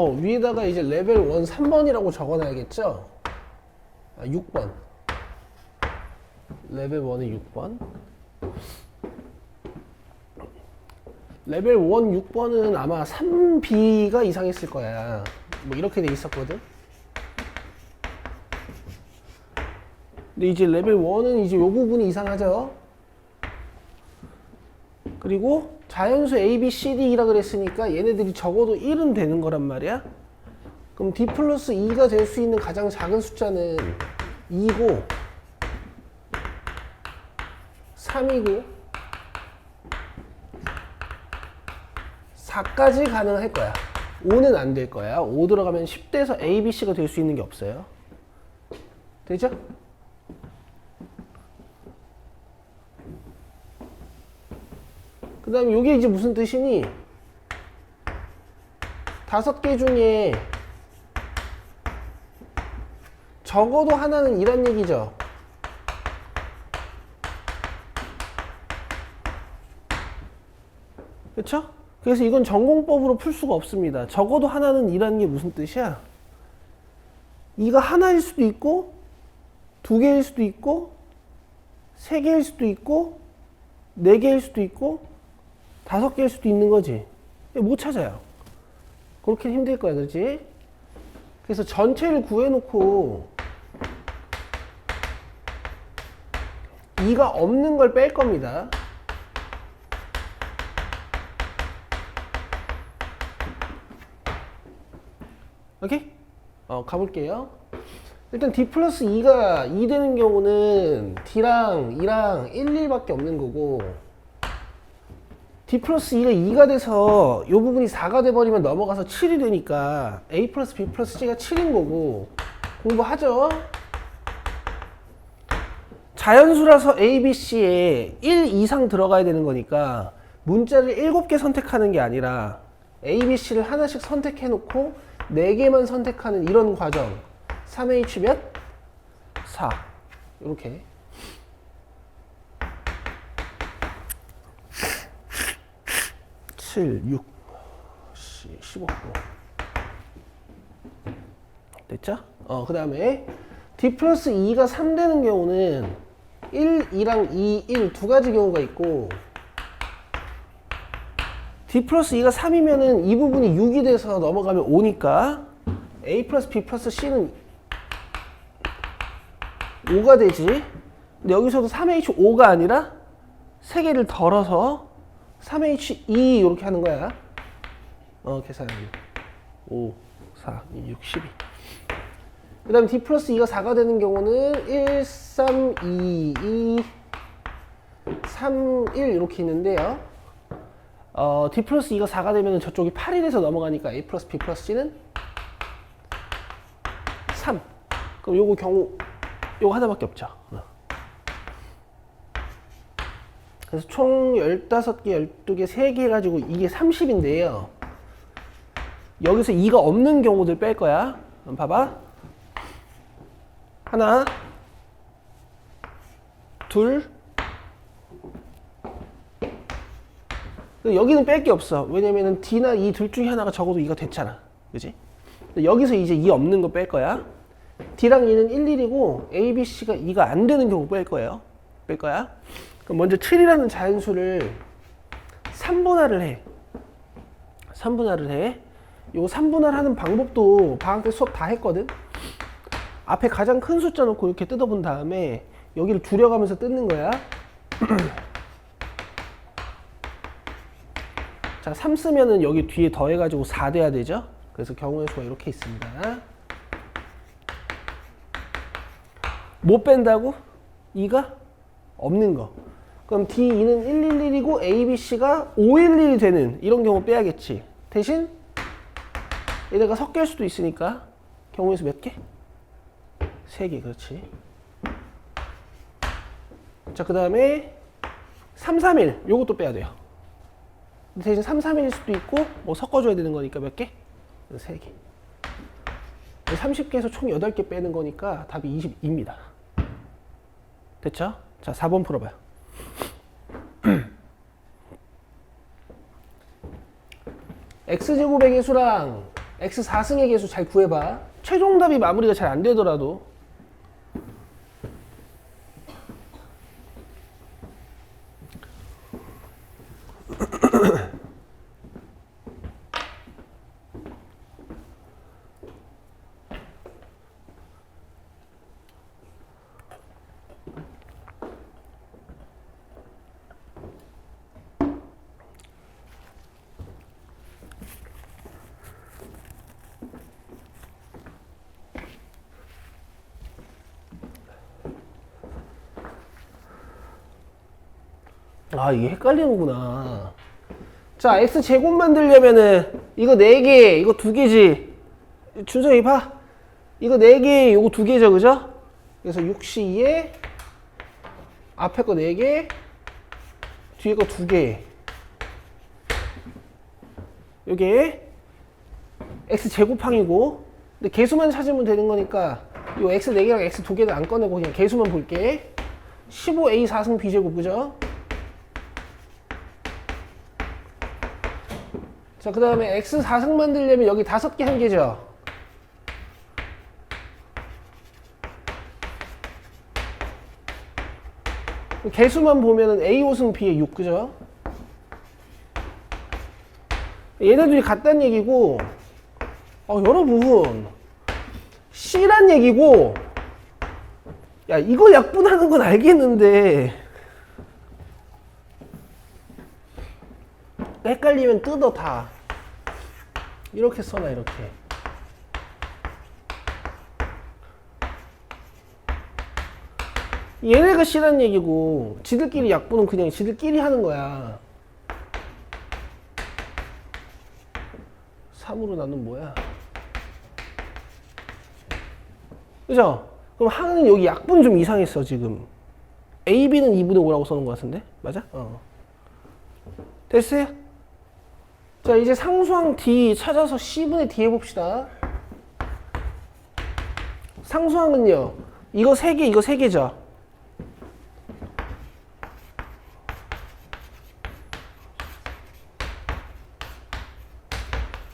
위에다가 이제 레벨 1 3번이라고 적어놔야겠죠? 6번. 레벨 1의 6번. 레벨 1 6번은 아마 3B가 이상했을 거야. 뭐 이렇게 돼 있었거든. 근데 이제 레벨 1은 이제 요 부분이 이상하죠. 그리고 자연수 A, B, C, D라 그랬으니까 얘네들이 적어도 1은 되는 거란 말이야. 그럼 D 플러스 2가 될 수 있는 가장 작은 숫자는 2고 3이고 4까지 가능할 거야. 5는 안 될 거야. 5 들어가면 10대에서 A, B, C가 될 수 있는 게 없어요. 되죠? 그 다음에 이게 이제 무슨 뜻이니? 5개 중에 적어도 하나는 이란 얘기죠. 그쵸? 그래서 이건 전공법으로 풀 수가 없습니다. 적어도 하나는 이라는 게 무슨 뜻이야? 이가 하나일 수도 있고 2개일 수도 있고 3개일 수도 있고 4개일 수도 있고 5개일 수도 있는 거지. 못 찾아요. 그렇게 힘들 거야, 그렇지? 그래서 전체를 구해놓고 2가 없는 걸 뺄 겁니다. 오케이? 가볼게요. 일단 D 플러스 2가 2 되는 경우는 D랑 2랑 1, 1밖에 없는 거고 D 플러스 2가 2가 돼서 이 부분이 4가 돼버리면 넘어가서 7이 되니까 A 플러스 B 플러스 C가 7인 거고 공부하죠? 자연수라서 A, B, C에 1 이상 들어가야 되는 거니까 문자를 7개 선택하는 게 아니라 A, B, C를 하나씩 선택해 놓고 4개만 선택하는 이런 과정. 3H 몇? 4. 이렇게. (7, 6, 15) 됐죠? 그 다음에 D 플러스 2가 3 되는 경우는 1, 2랑 2, 1 두 가지 경우가 있고 D 플러스 2가 3이면은 이 부분이 6이 돼서 넘어가면 5니까 A 플러스 B 플러스 C는 5가 되지. 근데 여기서도 3H5가 아니라 3개를 덜어서 3H2 이렇게 하는 거야. 계산하기. 5, 4, 6, 12. 그 다음에 D 플러스 2가 4가 되는 경우는 1, 3, 2, 2, 3, 1 이렇게 있는데요. D 플러스 2가 4가 되면 저쪽이 8이 돼서 넘어가니까 A 플러스 B 플러스 C는 3. 그럼 요거 경우 요거 하나밖에 없죠. 그래서 총 15개, 12개, 3개 해가지고 이게 30인데요. 여기서 2가 없는 경우들 뺄 거야. 그럼 봐봐. 하나, 둘, 여기는 뺄 게 없어. 왜냐면은 D나 E 둘 중에 하나가 적어도 2가 됐잖아. 그지? 여기서 이제 2 없는 거 뺄 거야. D랑 E는 1, 1이고 A, B, C가 2가 안 되는 경우 뺄 거예요. 뺄 거야. 그럼 먼저 7이라는 자연수를 3분할을 해. 3분할을 해. 요 3분할 하는 방법도 방학 때 수업 다 했거든. 앞에 가장 큰 숫자 놓고 이렇게 뜯어본 다음에 여기를 줄여가면서 뜯는 거야. 자, 3 쓰면은 여기 뒤에 더해가지고 4 돼야 되죠? 그래서 경우의 수가 이렇게 있습니다. 못 뺀다고? 2가? 없는 거. 그럼 D2는 111이고 A, B, C가 511이 되는 이런 경우 빼야겠지. 대신 얘네가 섞일 수도 있으니까 경우의 수 몇 개? 3개, 그렇지. 자, 그 다음에 3, 3, 1 요것도 빼야 돼요. 대신 3, 3, 1일 수도 있고 뭐 섞어줘야 되는 거니까 몇 개? 3개. 30개에서 총 8개 빼는 거니까 답이 22입니다. 됐죠? 자, 4번 풀어봐요. X제곱의 개수랑 x 4승의 계수 잘 구해봐. 최종 답이 마무리가 잘 안 되더라도. 아, 이게 헷갈리는구나. 자, x제곱 만들려면은 이거 4개, 이거 2개지. 준성이 봐. 이거 4개, 이거 2개죠, 그죠? 그래서 6c2에 앞에 거 4개, 뒤에 거 2개. 요게 x제곱항이고, 근데 개수만 찾으면 되는 거니까 요 x 4개랑 x 2개는 안 꺼내고 그냥 개수만 볼게. 15a 4승 b제곱, 그죠? 자, 그 다음에 x 4승 만들려면 여기 5개 한 개죠. 개수만 보면은 a 5승 b에 6, 그죠? 얘네들이 같다는 얘기고, 여러분, c란 얘기고, 야, 이거 약분하는 건 알겠는데, 헷갈리면 뜯어 다. 이렇게 써놔, 이렇게. 얘네가 c란 얘기고, 지들끼리 약분은 그냥 지들끼리 하는 거야. 3으로 나누면 뭐야? 그죠? 그럼 항은 여기 약분 좀 이상했어, 지금. A, B는 2분의 5라고 써놓은 것 같은데? 맞아? 됐어요? 자, 이제 상수항 D 찾아서 C분의 D 해봅시다. 상수항은요, 이거 3개, 이거 3개죠?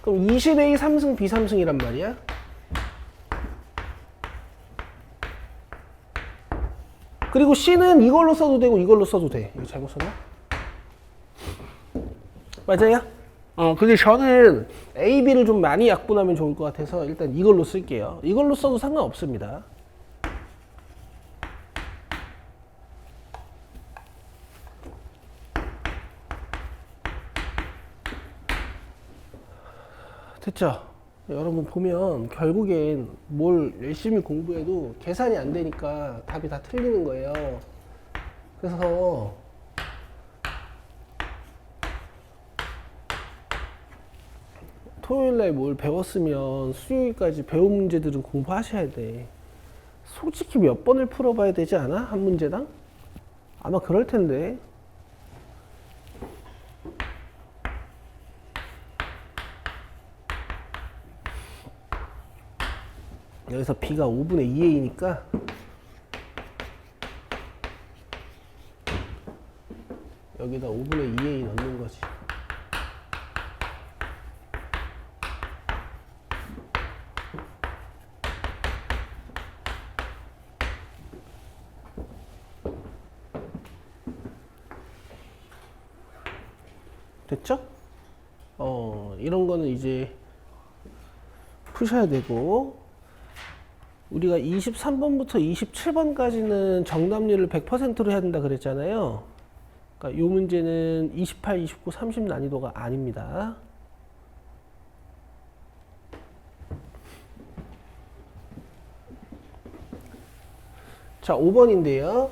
그럼 20A 3승 B 3승이란 말이야? 그리고 C는 이걸로 써도 되고 이걸로 써도 돼. 이거 잘못 썼나? 맞아요? 근데 저는 A, B를 좀 많이 약분하면 좋을 것 같아서 일단 이걸로 쓸게요. 이걸로 써도 상관없습니다. 됐죠? 여러분 보면 결국엔 뭘 열심히 공부해도 계산이 안 되니까 답이 다 틀리는 거예요. 그래서 토요일날 뭘 배웠으면 수요일까지 배운 문제들은 공부하셔야 돼. 솔직히 몇 번을 풀어봐야 되지 않아? 한 문제당? 아마 그럴 텐데. 여기서 b가 5분의 2a니까 여기다 5분의 2a 넣는 거지. 됐죠? 이런 거는 이제 푸셔야 되고, 우리가 23번부터 27번까지는 정답률을 100%로 해야 된다 그랬잖아요. 그러니까 이 문제는 28, 29, 30 난이도가 아닙니다. 자, 5번인데요.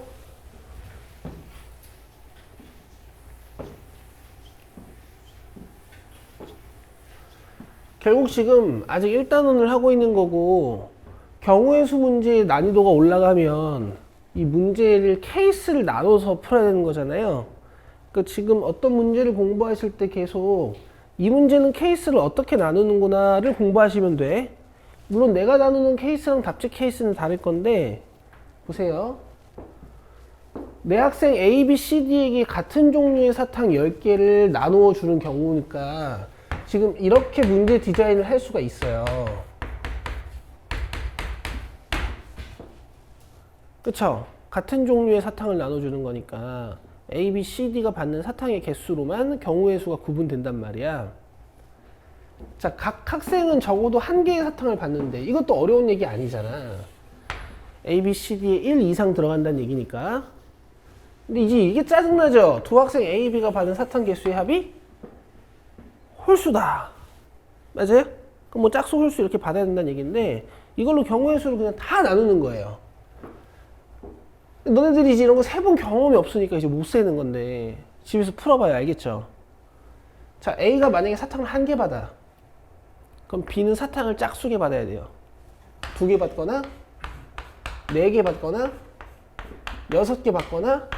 결국 지금 아직 1단원을 하고 있는 거고, 경우의 수 문제의 난이도가 올라가면 이 문제를 케이스를 나눠서 풀어야 되는 거잖아요. 그러니까 지금 어떤 문제를 공부하실 때 계속 이 문제는 케이스를 어떻게 나누는구나를 공부하시면 돼. 물론 내가 나누는 케이스랑 답지 케이스는 다를 건데, 보세요. 내 학생 A, B, C, D에게 같은 종류의 사탕 10개를 나누어 주는 경우니까 지금 이렇게 문제 디자인을 할 수가 있어요. 그쵸? 같은 종류의 사탕을 나눠주는 거니까 A, B, C, D가 받는 사탕의 개수로만 경우의 수가 구분된단 말이야. 자, 각 학생은 적어도 한 개의 사탕을 받는데 이것도 어려운 얘기 아니잖아. A, B, C, D에 1 이상 들어간다는 얘기니까. 근데 이제 이게 짜증나죠? 두 학생 A, B가 받은 사탕 개수의 합이 홀수다. 맞아요? 그럼 뭐 짝수, 홀수 이렇게 받아야 된다는 얘기인데 이걸로 경우의 수를 그냥 다 나누는 거예요. 너네들이 이제 이런 거 세본 경험이 없으니까 이제 못 세는 건데 집에서 풀어봐요. 알겠죠? 자, A가 만약에 사탕을 한 개 받아. 그럼 B는 사탕을 짝수게 받아야 돼요. 2개 받거나 4개 받거나 6개 받거나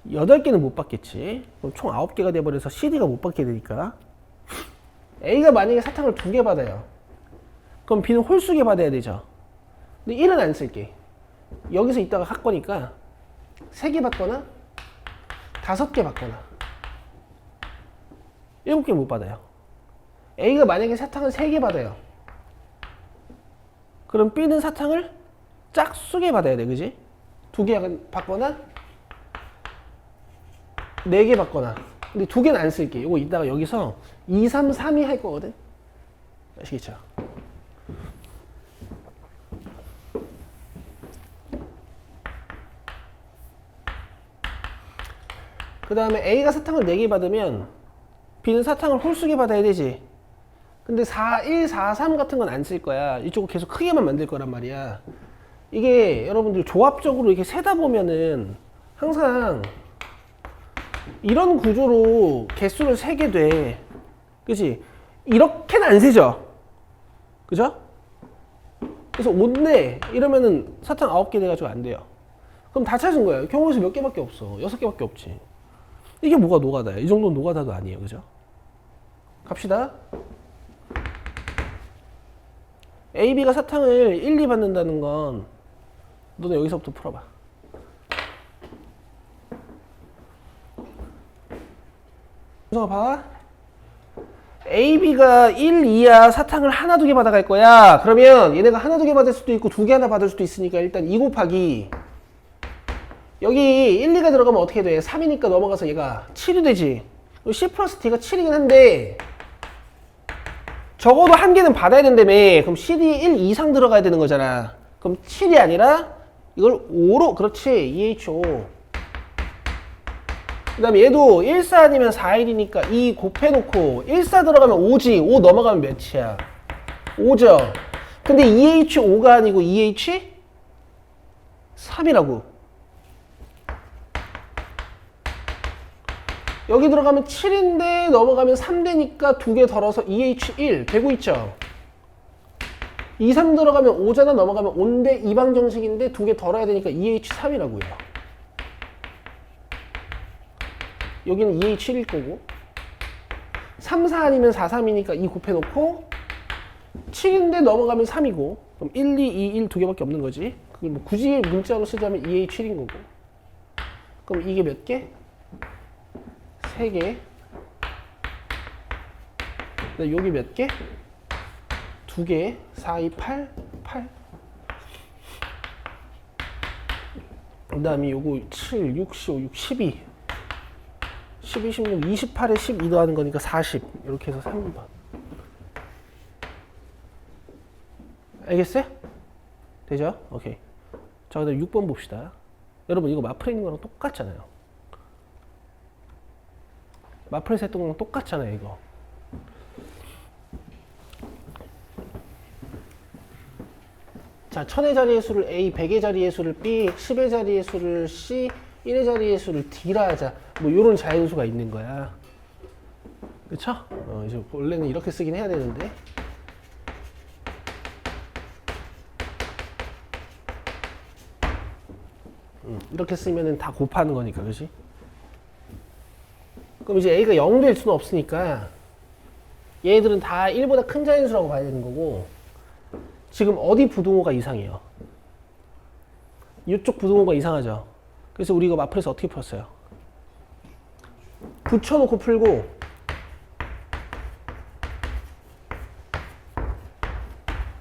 8개는 못 받겠지. 그럼 총 9개가 돼버려서 CD가 못 받게 되니까. A가 만약에 사탕을 2개 받아요. 그럼 B는 홀수게 받아야 되죠. 근데 1은 안 쓸게. 여기서 이따가 할 거니까 3개 받거나 5개 받거나 7개 못 받아요. A가 만약에 사탕을 3개 받아요. 그럼 B는 사탕을 짝수게 받아야 돼. 그지? 2개 받거나 4개 받거나. 근데 2개는 안 쓸게. 이거 이따가 여기서 2, 3, 3이 할 거거든. 아시겠죠? 그 다음에 A가 사탕을 4개 받으면 B는 사탕을 홀수게 받아야 되지. 근데 4, 1, 4, 3 같은 건 안 쓸 거야. 이쪽은 계속 크게만 만들 거란 말이야. 이게 여러분들 조합적으로 이렇게 세다 보면은 항상 이런 구조로 개수를 세게 돼. 그치? 이렇게는 안 세죠? 그죠? 그래서 5인데 이러면은 사탕 9개 돼가지고 안 돼요. 그럼 다 찾은 거예요. 경우에서 몇 개밖에 없어. 6개밖에 없지. 이게 뭐가 노가다야? 이 정도는 노가다도 아니에요. 그죠? 갑시다. A, B가 사탕을 1, 2 받는다는 건 너네 여기서부터 풀어봐. 윤성아 봐. A, B가 1, 2야 사탕을 하나, 2개 받아갈 거야. 그러면 얘네가 하나, 2개 받을 수도 있고 2개 하나 받을 수도 있으니까 일단 2 곱하기 여기 1, 2가 들어가면 어떻게 돼? 3이니까 넘어가서 얘가 7이 되지. C 플러스 D가 7이긴 한데 적어도 한 개는 받아야 된다며. 그럼 CD에 1 이상 들어가야 되는 거잖아. 그럼 7이 아니라 이걸 5로, 그렇지, EH5. 그 다음에 얘도 14 아니면 41이니까 2 곱해놓고 14 들어가면 5지. 5 넘어가면 몇이야? 5죠. 근데 EH5가 아니고 EH3이라고. 여기 들어가면 7인데 넘어가면 3 되니까 2개 덜어서 EH1 되고 있죠. 2, 3 들어가면 5잖아. 넘어가면 5인데 이방정식인데 2개 덜어야 되니까 EH3이라고요. 여기는 EH1일 거고 3, 4 아니면 4, 3이니까 2 곱해놓고 7인데 넘어가면 3이고 그럼 1, 2, 2, 1 두 개밖에 없는 거지. 그걸 뭐 굳이 문자로 쓰자면 EH7인 거고 그럼 이게 몇 개? 3개. 여기 몇 개? 2개. 4, 2, 8. 8. 그 다음에 요거 7, 6, 15, 6, 12. 12, 16, 28에 12 더하는 거니까 40. 이렇게 해서 3번. 알겠어요? 되죠? 오케이. 자, 그 다음 6번 봅시다. 여러분, 이거 마플에 있는 거랑 똑같잖아요. 마플에서 했던 거랑 똑같잖아요, 이거. 자, 1000의 자리의 수를 A, 100의 자리의 수를 B, 10의 자리의 수를 C, 1의 자리의 수를 D라 하자. 뭐, 요런 자연수가 있는 거야. 그쵸? 이제 원래는 이렇게 쓰긴 해야 되는데. 이렇게 쓰면은 다 곱하는 거니까, 그지? 그럼 이제 A가 0 될 수는 없으니까 얘들은 다 1보다 큰 자연수라고 봐야 되는 거고 지금 어디 부등호가 이상해요? 이쪽 부등호가 이상하죠? 그래서 우리 이거 마플에서 어떻게 풀었어요? 붙여놓고 풀고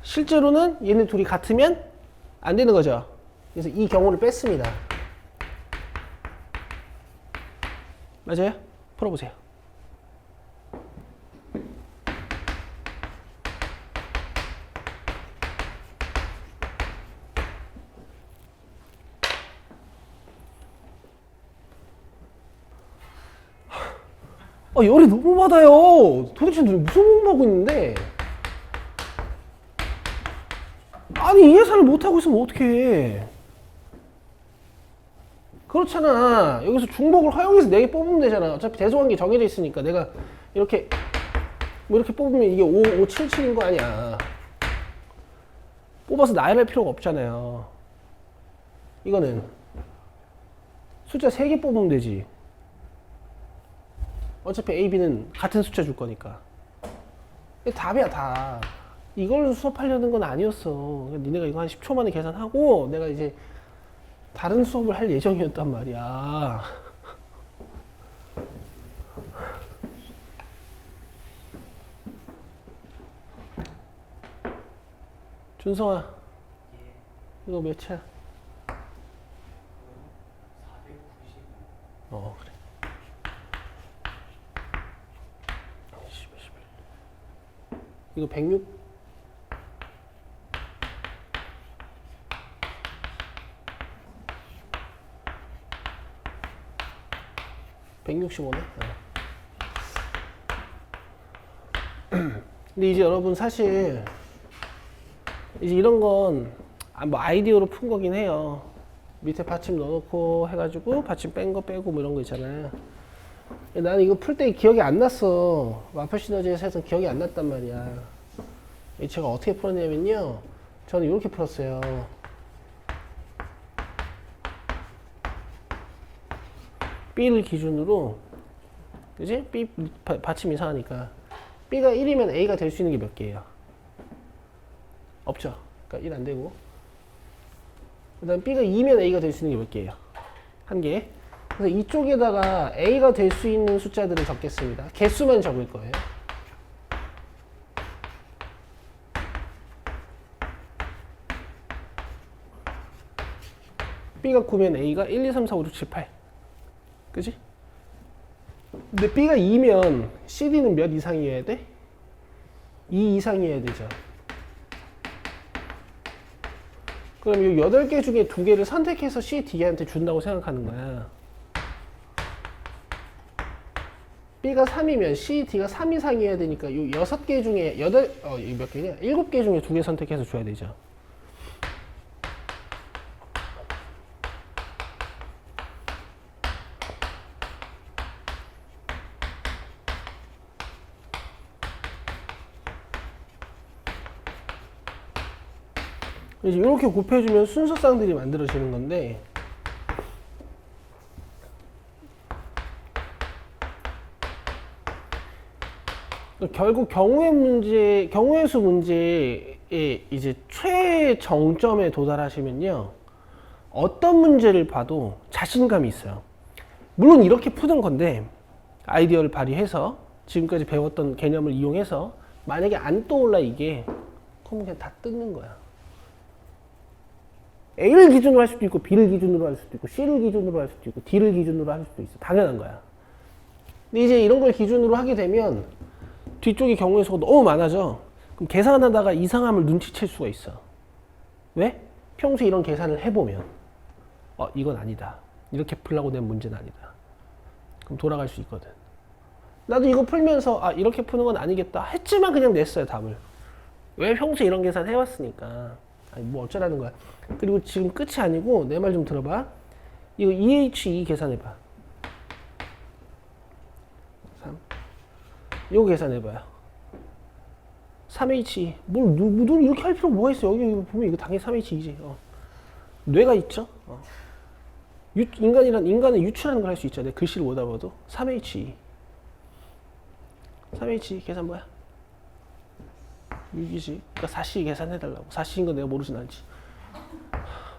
실제로는 얘네 둘이 같으면 안 되는 거죠. 그래서 이 경우를 뺐습니다. 맞아요? 풀어보세요. 열이 너무 받아요. 도대체 무슨 공부하고 있는데? 아니, 이 계산을 못하고 있으면 어떡해. 그렇잖아. 여기서 중복을 허용해서 4개 뽑으면 되잖아. 어차피 대소관계 정해져 있으니까 내가 이렇게 뭐 이렇게 뽑으면 이게 5, 5, 7, 7인 거 아니야. 뽑아서 나열할 필요가 없잖아요. 이거는 숫자 3개 뽑으면 되지. 어차피 A, B는 같은 숫자 줄 거니까. 이게 답이야, 답. 이걸 수업하려는 건 아니었어. 그러니까 니네가 이거 한 10초 만에 계산하고 내가 이제 다른 수업을 할 예정이었단 말이야. 준성아, 이거 몇이야? 490. 그래. 11. 이거 106? 165네. 근데 이제 여러분 사실 이제 이런 건 뭐 아이디어로 푼 거긴 해요. 밑에 받침 넣어놓고 해가지고 받침 뺀 거 빼고 뭐 이런 거 있잖아요. 나는 이거 풀 때 기억이 안 났어. 마플 시너지에서 해서 기억이 안 났단 말이야. 제가 어떻게 풀었냐면요. 저는 이렇게 풀었어요. B를 기준으로, 그지? B 받침 이상하니까 B가 1이면 A가 될 수 있는 게 몇 개예요? 없죠. 그러니까 1 안 되고. 그 다음 B가 2면 A가 될 수 있는 게 몇 개예요? 1개. 그래서 이쪽에다가 A가 될 수 있는 숫자들을 적겠습니다. 개수만 적을 거예요. B가 9면 A가 1, 2, 3, 4, 5, 6, 7, 8. 그지? 근데 B가 2면 CD는 몇 이상이어야 돼? 2 이상이어야 되죠. 그럼 이 8개 중에 2개를 선택해서 C, D한테 준다고 생각하는 거야. B가 3이면 C, D가 3 이상이어야 되니까 이 6개 중에 몇 개냐? 7개 중에 2개 선택해서 줘야 되죠. 이제 이렇게 곱해주면 순서쌍들이 만들어지는 건데, 결국 경우의 수 문제의 이제 최정점에 도달하시면요, 어떤 문제를 봐도 자신감이 있어요. 물론 이렇게 푸는 건데, 아이디어를 발휘해서 지금까지 배웠던 개념을 이용해서 만약에 안 떠올라 이게, 그럼 그냥 다 뜯는 거야. A를 기준으로 할 수도 있고, B를 기준으로 할 수도 있고, C를 기준으로 할 수도 있고, D를 기준으로 할 수도 있어. 당연한 거야. 근데 이제 이런 걸 기준으로 하게 되면 뒤쪽의 경우의 수가 너무 많아져. 그럼 계산하다가 이상함을 눈치챌 수가 있어. 왜? 평소에 이런 계산을 해보면 이건 아니다. 이렇게 풀려고 낸 문제는 아니다. 그럼 돌아갈 수 있거든. 나도 이거 풀면서 이렇게 푸는 건 아니겠다 했지만 그냥 냈어요, 답을. 왜? 평소에 이런 계산 해왔으니까. 뭐 어쩌라는 거야. 그리고 지금 끝이 아니고 내 말 좀 들어봐. 이거 EH2 계산해봐. 3. 이거 계산해봐요. 3H2. 뭘 이렇게 할 필요가 뭐가 있어. 여기 보면 이거 당연히 3H2지. 뇌가 있죠. 인간은 유추라는 걸 할 수 있죠. 내 글씨를 못 알아봐도. 3H2. 3H2 계산 뭐야? 6이지. 그러니까 4C 계산해달라고. 4C인 건 내가 모르진 않지.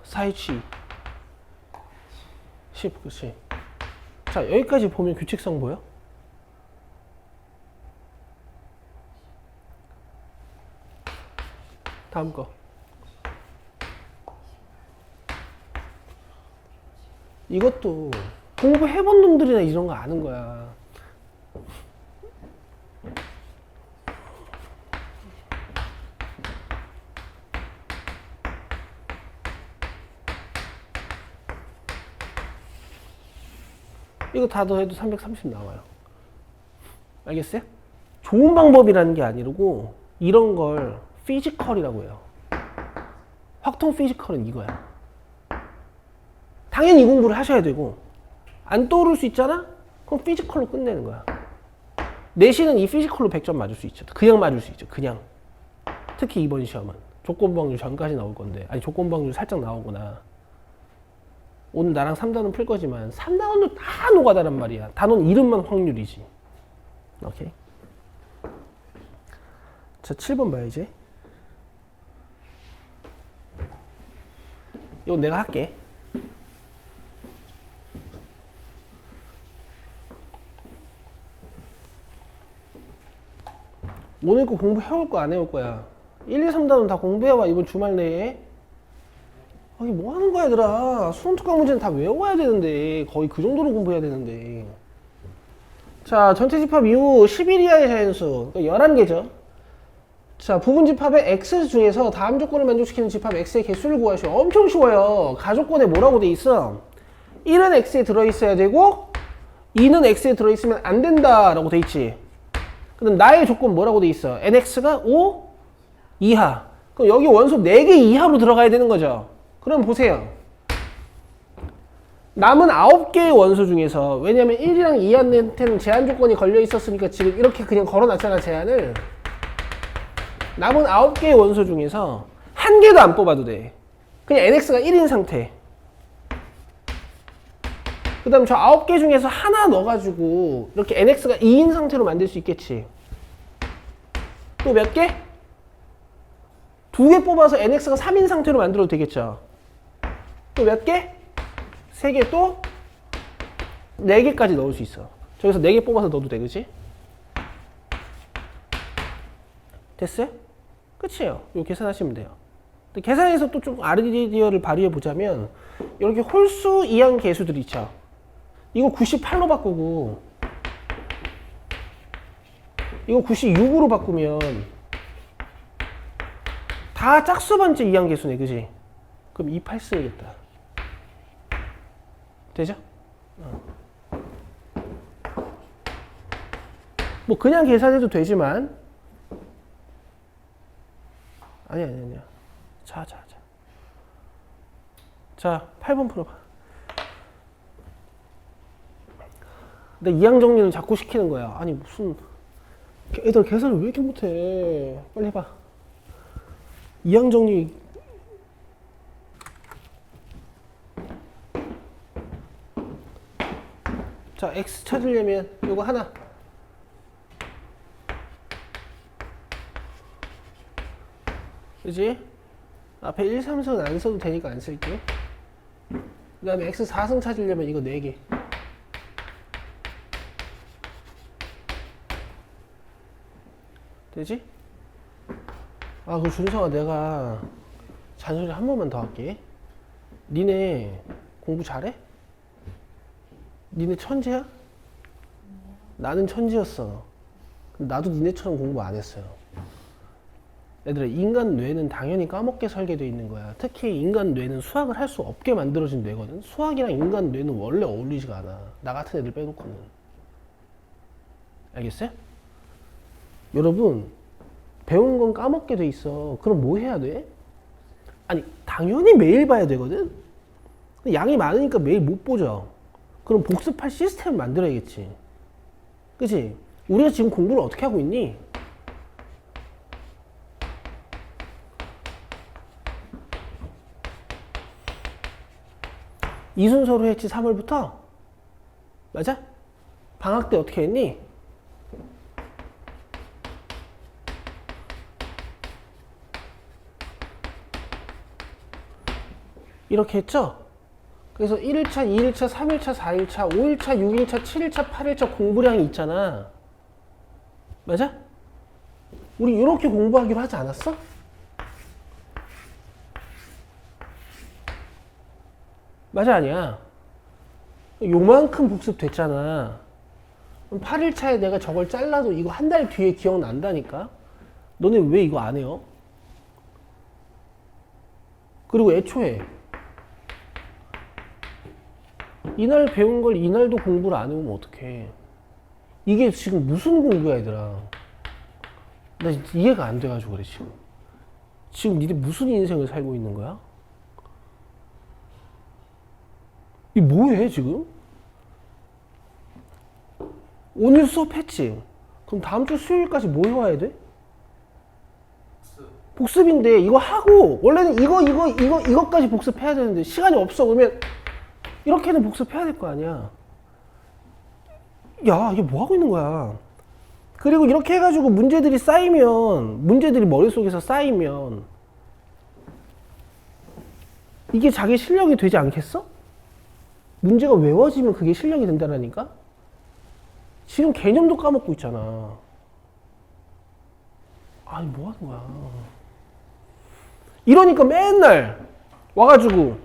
4H 10. 그렇지. 자, 여기까지 보면 규칙성 보여? 다음 거. 이것도 공부해본 놈들이나 이런 거 아는 거야. 이거 다 더해도 330 나와요. 알겠어요? 좋은 방법이라는 게 아니고 이런 걸 피지컬이라고 해요. 확통 피지컬은 이거야. 당연히 이 공부를 하셔야 되고 안 떠오를 수 있잖아? 그럼 피지컬로 끝내는 거야. 내신은 이 피지컬로 100점 맞을 수 있죠. 그냥 맞을 수 있죠. 그냥. 특히 이번 시험은 조건방류 전까지 나올 건데, 아니 조건방류 살짝 나오거나, 오늘 나랑 3단원 풀 거지만 3단원도 다 노가다란 말이야. 단원 이름만 확률이지. 오케이. 자, 7번 봐야지. 이건 내가 할게. 오늘 거 공부 해올 거 안 해올 거야? 1, 2, 3단원 다 공부해와. 이번 주말 내에. 아니 뭐 하는 거야 얘들아. 수능 특강 문제는 다 외워야 되는데, 거의 그 정도로 공부해야 되는데. 자, 전체 집합 이후 10일 이하의 자연수, 그러니까 11개죠. 자, 부분 집합의 x 중에서 다음 조건을 만족시키는 집합 x의 개수를 구하시오. 엄청 쉬워요. 가조건에 뭐라고 돼 있어? 1은 x에 들어있어야 되고 2는 x에 들어있으면 안 된다 라고 돼 있지. 그럼 나의 조건 뭐라고 돼 있어? nx가 5 이하. 그럼 여기 원소 4개 이하로 들어가야 되는 거죠. 그럼 보세요. 남은 9개의 원소 중에서, 왜냐면 1이랑 2한테는 제한 조건이 걸려 있었으니까 지금 이렇게 그냥 걸어놨잖아, 제한을. 남은 9개의 원소 중에서 한 개도 안 뽑아도 돼. 그냥 nx가 1인 상태. 그 다음 저 9개 중에서 하나 넣어가지고 이렇게 nx가 2인 상태로 만들 수 있겠지. 또 몇 개? 2개 뽑아서 nx가 3인 상태로 만들어도 되겠죠. 또 몇 개? 3개, 또 4개까지 넣을 수 있어. 저기서 4개 뽑아서 넣어도 돼, 그치? 됐어요? 끝이에요. 이거 계산하시면 돼요. 계산에서 또 좀 아이디어를 발휘해 보자면, 이렇게 홀수 이항 개수들 있죠. 이거 98로 바꾸고 이거 96으로 바꾸면 다 짝수 번째 이항 개수네, 그지? 그럼 28 쓰야겠다. 되죠? 뭐 그냥 계산해도 되지만, 아니야. 자, 8번 풀어봐. 근데 이항 정리는 자꾸 시키는 거야. 아니 무슨 애들 계산을 왜 이렇게 못해? 빨리 해봐. 이항 정리. 자, x 찾으려면 요거 하나. 그지? 앞에 1, 3승은 안 써도 되니까 안 쓸게. 그 다음에 x 4승 찾으려면 이거 4개. 되지? 아, 그 준성아, 내가 잔소리 한 번만 더 할게. 니네 공부 잘해? 니네 천재야? 나는 천재였어. 나도 니네처럼 공부 안 했어요. 얘들아, 인간 뇌는 당연히 까먹게 설계되어 있는 거야. 특히 인간 뇌는 수학을 할 수 없게 만들어진 뇌거든. 수학이랑 인간 뇌는 원래 어울리지가 않아. 나 같은 애들 빼놓고는. 알겠어요? 여러분, 배운 건 까먹게 돼 있어. 그럼 뭐 해야 돼? 아니, 당연히 매일 봐야 되거든? 양이 많으니까 매일 못 보죠. 그럼 복습할 시스템을 만들어야겠지. 그치? 우리가 지금 공부를 어떻게 하고 있니? 이 순서로 했지, 3월부터? 맞아? 방학 때 어떻게 했니? 이렇게 했죠? 그래서 1일차, 2일차, 3일차, 4일차, 5일차, 6일차, 7일차, 8일차 공부량이 있잖아. 맞아? 우리 이렇게 공부하기로 하지 않았어? 맞아, 아니야? 요만큼 복습됐잖아. 그럼 8일차에 내가 저걸 잘라도 이거 한 달 뒤에 기억난다니까? 너네 왜 이거 안 해요? 그리고 애초에 이날 배운 걸 이날도 공부를 안 해오면 어떡해. 이게 지금 무슨 공부야, 얘들아. 나 이해가 안 돼가지고 그래, 지금. 지금 니네 무슨 인생을 살고 있는 거야? 이 뭐해, 지금? 오늘 수업했지? 그럼 다음 주 수요일까지 뭐 해와야 돼? 복습인데 이거 하고 원래는 이거까지 복습해야 되는데 시간이 없어. 그러면 이렇게는 복습해야 될 거 아니야. 야, 이게 뭐 하고 있는 거야? 그리고 이렇게 해가지고 문제들이 쌓이면, 문제들이 머릿속에서 쌓이면 이게 자기 실력이 되지 않겠어? 문제가 외워지면 그게 실력이 된다라니까? 지금 개념도 까먹고 있잖아. 아니, 뭐 하는 거야? 이러니까 맨날 와가지고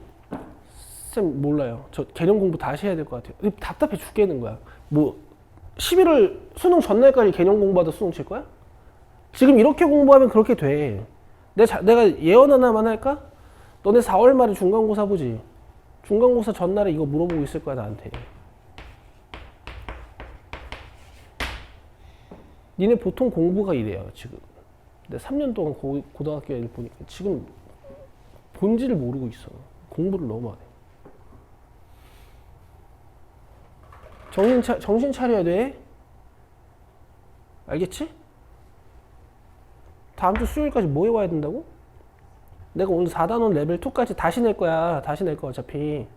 쌤 몰라요. 저 개념 공부 다시 해야 될 것 같아요. 답답해 죽겠는 거야. 뭐 11월 수능 전날까지 개념 공부하다 수능 칠 거야? 지금 이렇게 공부하면 그렇게 돼. 내가 예언 하나만 할까? 너네 4월 말에 중간고사 보지. 중간고사 전날에 이거 물어보고 있을 거야, 나한테. 니네 보통 공부가 이래요, 지금. 내가 3년 동안 고등학교 애들 보니까 지금 본질을 모르고 있어. 공부를 너무 안 해. 정신 차려야 돼. 알겠지? 다음 주 수요일까지 뭐 해와야 된다고? 내가 오늘 4단원 레벨 2까지 다시 낼 거야. 다시 낼 거야, 어차피.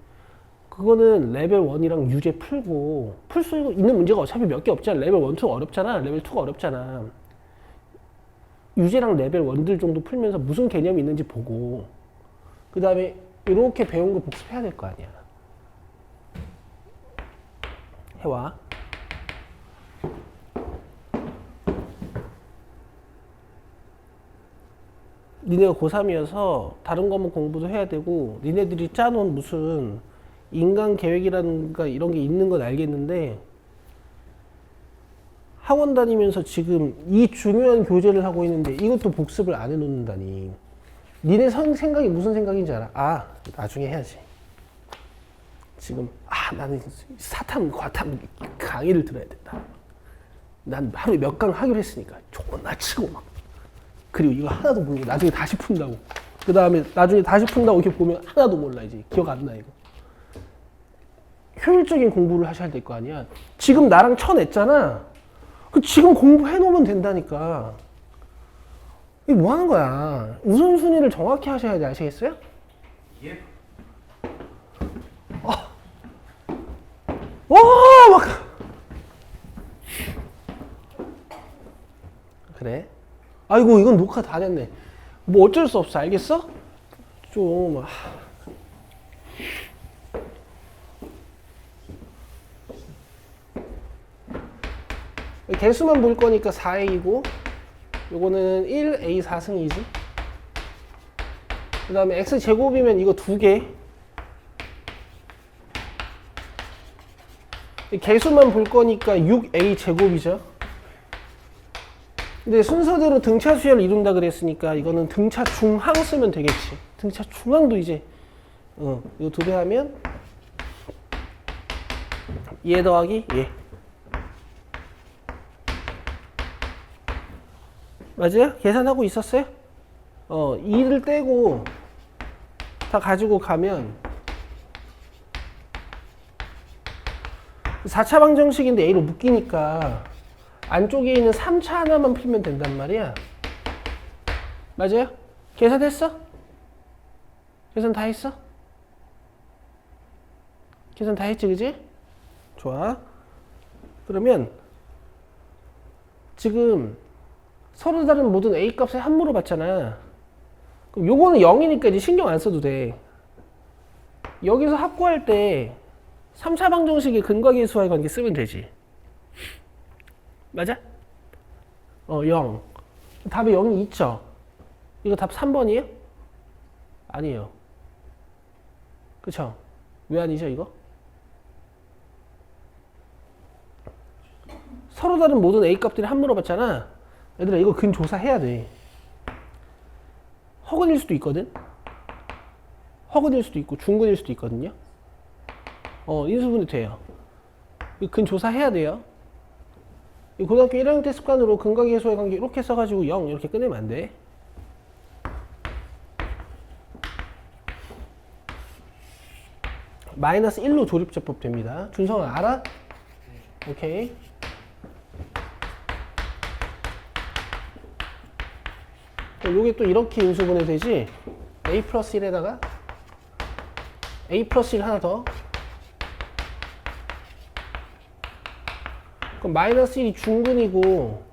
그거는 레벨 1이랑 유제 풀고, 풀 수 있는 문제가 어차피 몇 개 없잖아. 레벨 1, 2 어렵잖아. 레벨 2가 어렵잖아. 유제랑 레벨 1들 정도 풀면서 무슨 개념이 있는지 보고, 그 다음에 이렇게 배운 거 복습해야 될 거 아니야. 해와. 니네가 고3이어서 다른 과목 공부도 해야 되고, 니네들이 짜놓은 무슨 인간 계획이라든가 이런 게 있는 건 알겠는데, 학원 다니면서 지금 이 중요한 교재를 하고 있는데 이것도 복습을 안 해놓는다니. 니네 생각이 무슨 생각인지 알아? 아, 나중에 해야지. 지금 나는 사탐, 과탐 강의를 들어야 된다. 난 하루에 몇 강 하기로 했으니까 존나 치고 막. 그리고 이거 하나도 모르고 나중에 다시 푼다고. 그 다음에 나중에 다시 푼다고 이렇게 보면 하나도 몰라. 이제 기억 안 나, 이거. 효율적인 공부를 하셔야 될 거 아니야. 지금 나랑 쳐냈잖아. 지금 공부해놓으면 된다니까. 이게 뭐 하는 거야? 우선순위를 정확히 하셔야 돼. 아시겠어요? 예. 막. 그래? 아이고, 이건 녹화 다 됐네. 뭐 어쩔 수 없어. 알겠어? 좀. 개수만 볼 거니까 4A이고, 요거는 1A 4승이지. 그 다음에 X제곱이면 이거 2개. 개수만 볼 거니까 6A 제곱이죠. 근데 순서대로 등차 수열을 이룬다 그랬으니까 이거는 등차 중항 쓰면 되겠지. 등차 중항도 이제 이거 2배 하면 얘 더하기 얘. 맞아요? 계산하고 있었어요? 2를 떼고 다 가지고 가면 4차 방정식인데 A로 묶이니까 안쪽에 있는 3차 하나만 풀면 된단 말이야. 맞아요? 계산했어? 계산 다 했어? 계산 다 했지, 그지? 좋아. 그러면 지금 서로 다른 모든 A 값에 함수로 봤잖아. 그럼 요거는 0이니까 이제 신경 안 써도 돼. 여기서 합구할 때 3차 방정식의 근과계수와의 관계 쓰면 되지. 맞아? 0. 답에 0이 있죠? 이거 답 3번이에요? 아니에요. 그쵸? 왜 아니죠 이거? 서로 다른 모든 A 값들이 한 물어봤잖아. 얘들아 이거 근조사해야 돼. 허근일 수도 있거든. 허근일 수도 있고 중근일 수도 있거든요. 인수분해 돼요. 이거 근조사해야 돼요. 이 고등학교 1학년 때 습관으로 근각의 해소의 관계 이렇게 써가지고 0 이렇게 끝내면 안 돼. 마이너스 1로 조립제법 됩니다. 준성아 알아? 오케이. 요게 또 이렇게 인수분해 되지. A 플러스 1에다가 A 플러스 1 하나 더. 그럼 마이너스 1이 중근이고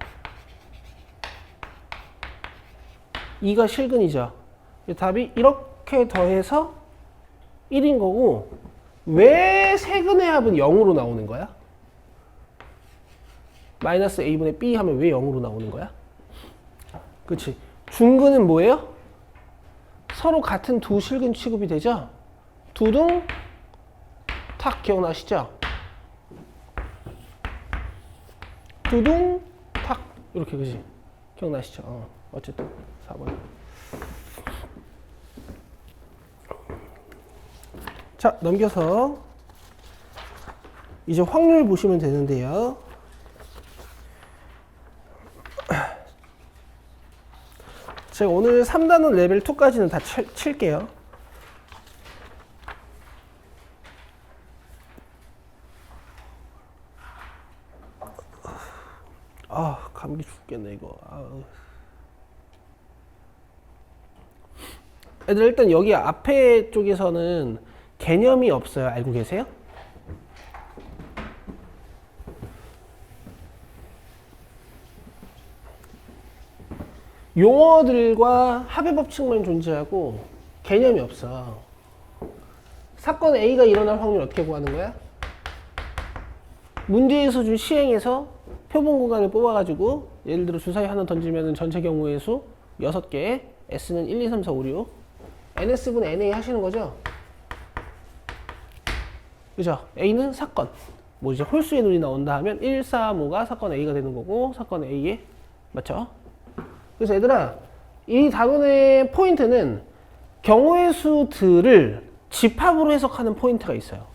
2가 실근이죠. 답이 이렇게 더해서 1인 거고, 왜 세근의 합은 0으로 나오는 거야? 마이너스 a분의 b 하면 왜 0으로 나오는 거야? 그치? 중근은 뭐예요? 서로 같은 두 실근 취급이 되죠? 두둥 탁 기억나시죠? 두둥 탁 이렇게 그지? 기억나시죠? 어쨌든 4번. 자, 넘겨서 이제 확률 보시면 되는데요. 제가 오늘 3단원 레벨 2까지는 다 칠게요. 아, 감기 죽겠네 이거. 애들 일단 여기 앞에 쪽에서는 개념이 없어요. 알고 계세요? 용어들과 합의 법칙만 존재하고 개념이 없어. 사건 A가 일어날 확률 어떻게 구하는 거야? 문제에서 준 시행에서 표본 공간을 뽑아가지고 예를 들어 주사위 하나 던지면 전체 경우의 수 6개, S는 1, 2, 3, 4, 5, 6, NS분 NA 하시는 거죠? 그죠? A는 사건. 뭐 이제 홀수의 눈이 나온다 하면 1, 4, 5가 사건 A가 되는 거고, 사건 A에 맞죠? 그래서 얘들아, 이 단원의 포인트는 경우의 수들을 집합으로 해석하는 포인트가 있어요.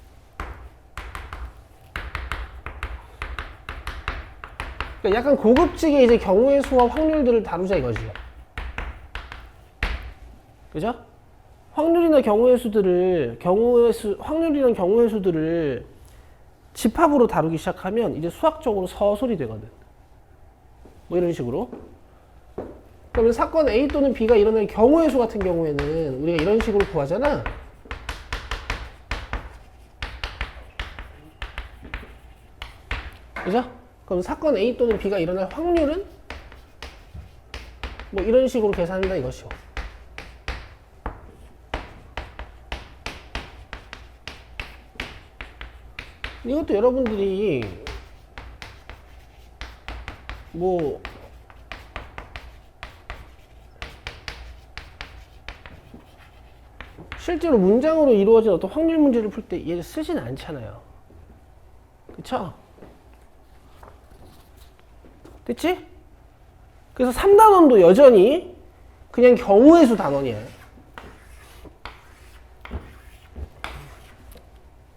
그러니까 약간 고급지게 이제 경우의 수와 확률들을 다루자 이거지. 그죠? 확률이나 경우의 수들을 확률이나 경우의 수들을 집합으로 다루기 시작하면 이제 수학적으로 서술이 되거든. 뭐 이런 식으로. 그러면 사건 A 또는 B가 일어날 경우의 수 같은 경우에는 우리가 이런 식으로 구하잖아. 그죠? 그럼 사건 A 또는 B가 일어날 확률은 뭐 이런 식으로 계산한다 이것이요. 이것도 여러분들이 뭐 실제로 문장으로 이루어진 어떤 확률 문제를 풀 때 얘를 쓰진 않잖아요. 그쵸? 됐지? 그래서 3단원도 여전히 그냥 경우의 수 단원이에요.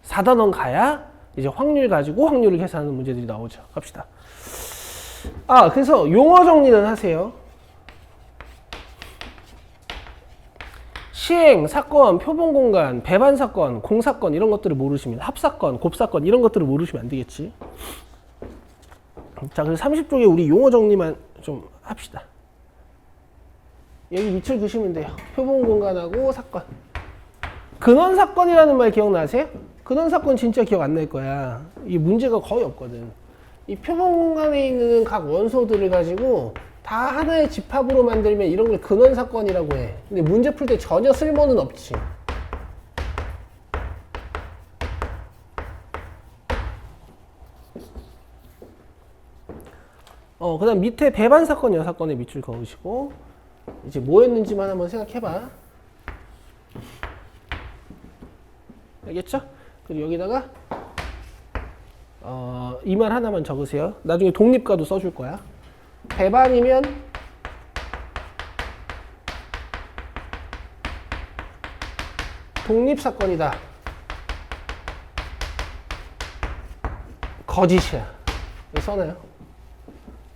4단원 가야 이제 확률 가지고 확률을 계산하는 문제들이 나오죠. 갑시다. 그래서 용어 정리는 하세요. 시행, 사건, 표본 공간, 배반 사건, 공사건 이런 것들을 모르시면, 합사건, 곱사건 이런 것들을 모르시면 안 되겠지. 자, 그래서 30쪽에 우리 용어 정리만 좀 합시다. 여기 밑을 그시면 돼요. 표본 공간하고 사건. 근원 사건이라는 말 기억나세요? 근원 사건 진짜 기억 안 날 거야. 이 문제가 거의 없거든. 이 표본 공간에 있는 각 원소들을 가지고 다 하나의 집합으로 만들면 이런 걸 근원 사건이라고 해. 근데 문제 풀 때 전혀 쓸모는 없지. 그 다음 밑에 배반 사건, 여사건에 밑줄 그으시고 이제 뭐 했는지만 한번 생각해봐. 알겠죠? 그리고 여기다가 이 말 하나만 적으세요. 나중에 독립가도 써줄 거야. 배반이면 독립사건이다. 거짓이야. 여기 써놔요.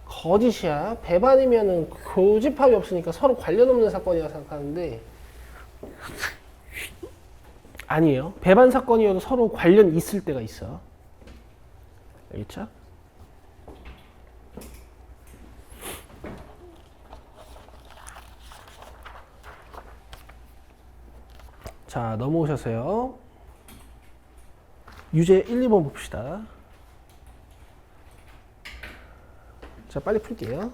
거짓이야. 배반이면은 교집합이 없으니까 서로 관련 없는 사건이라고 생각하는데 아니에요. 배반 사건이어도 서로 관련 있을 때가 있어. 알겠죠? 자, 넘어오셔서요. 유제 1, 2번 봅시다. 자, 빨리 풀게요.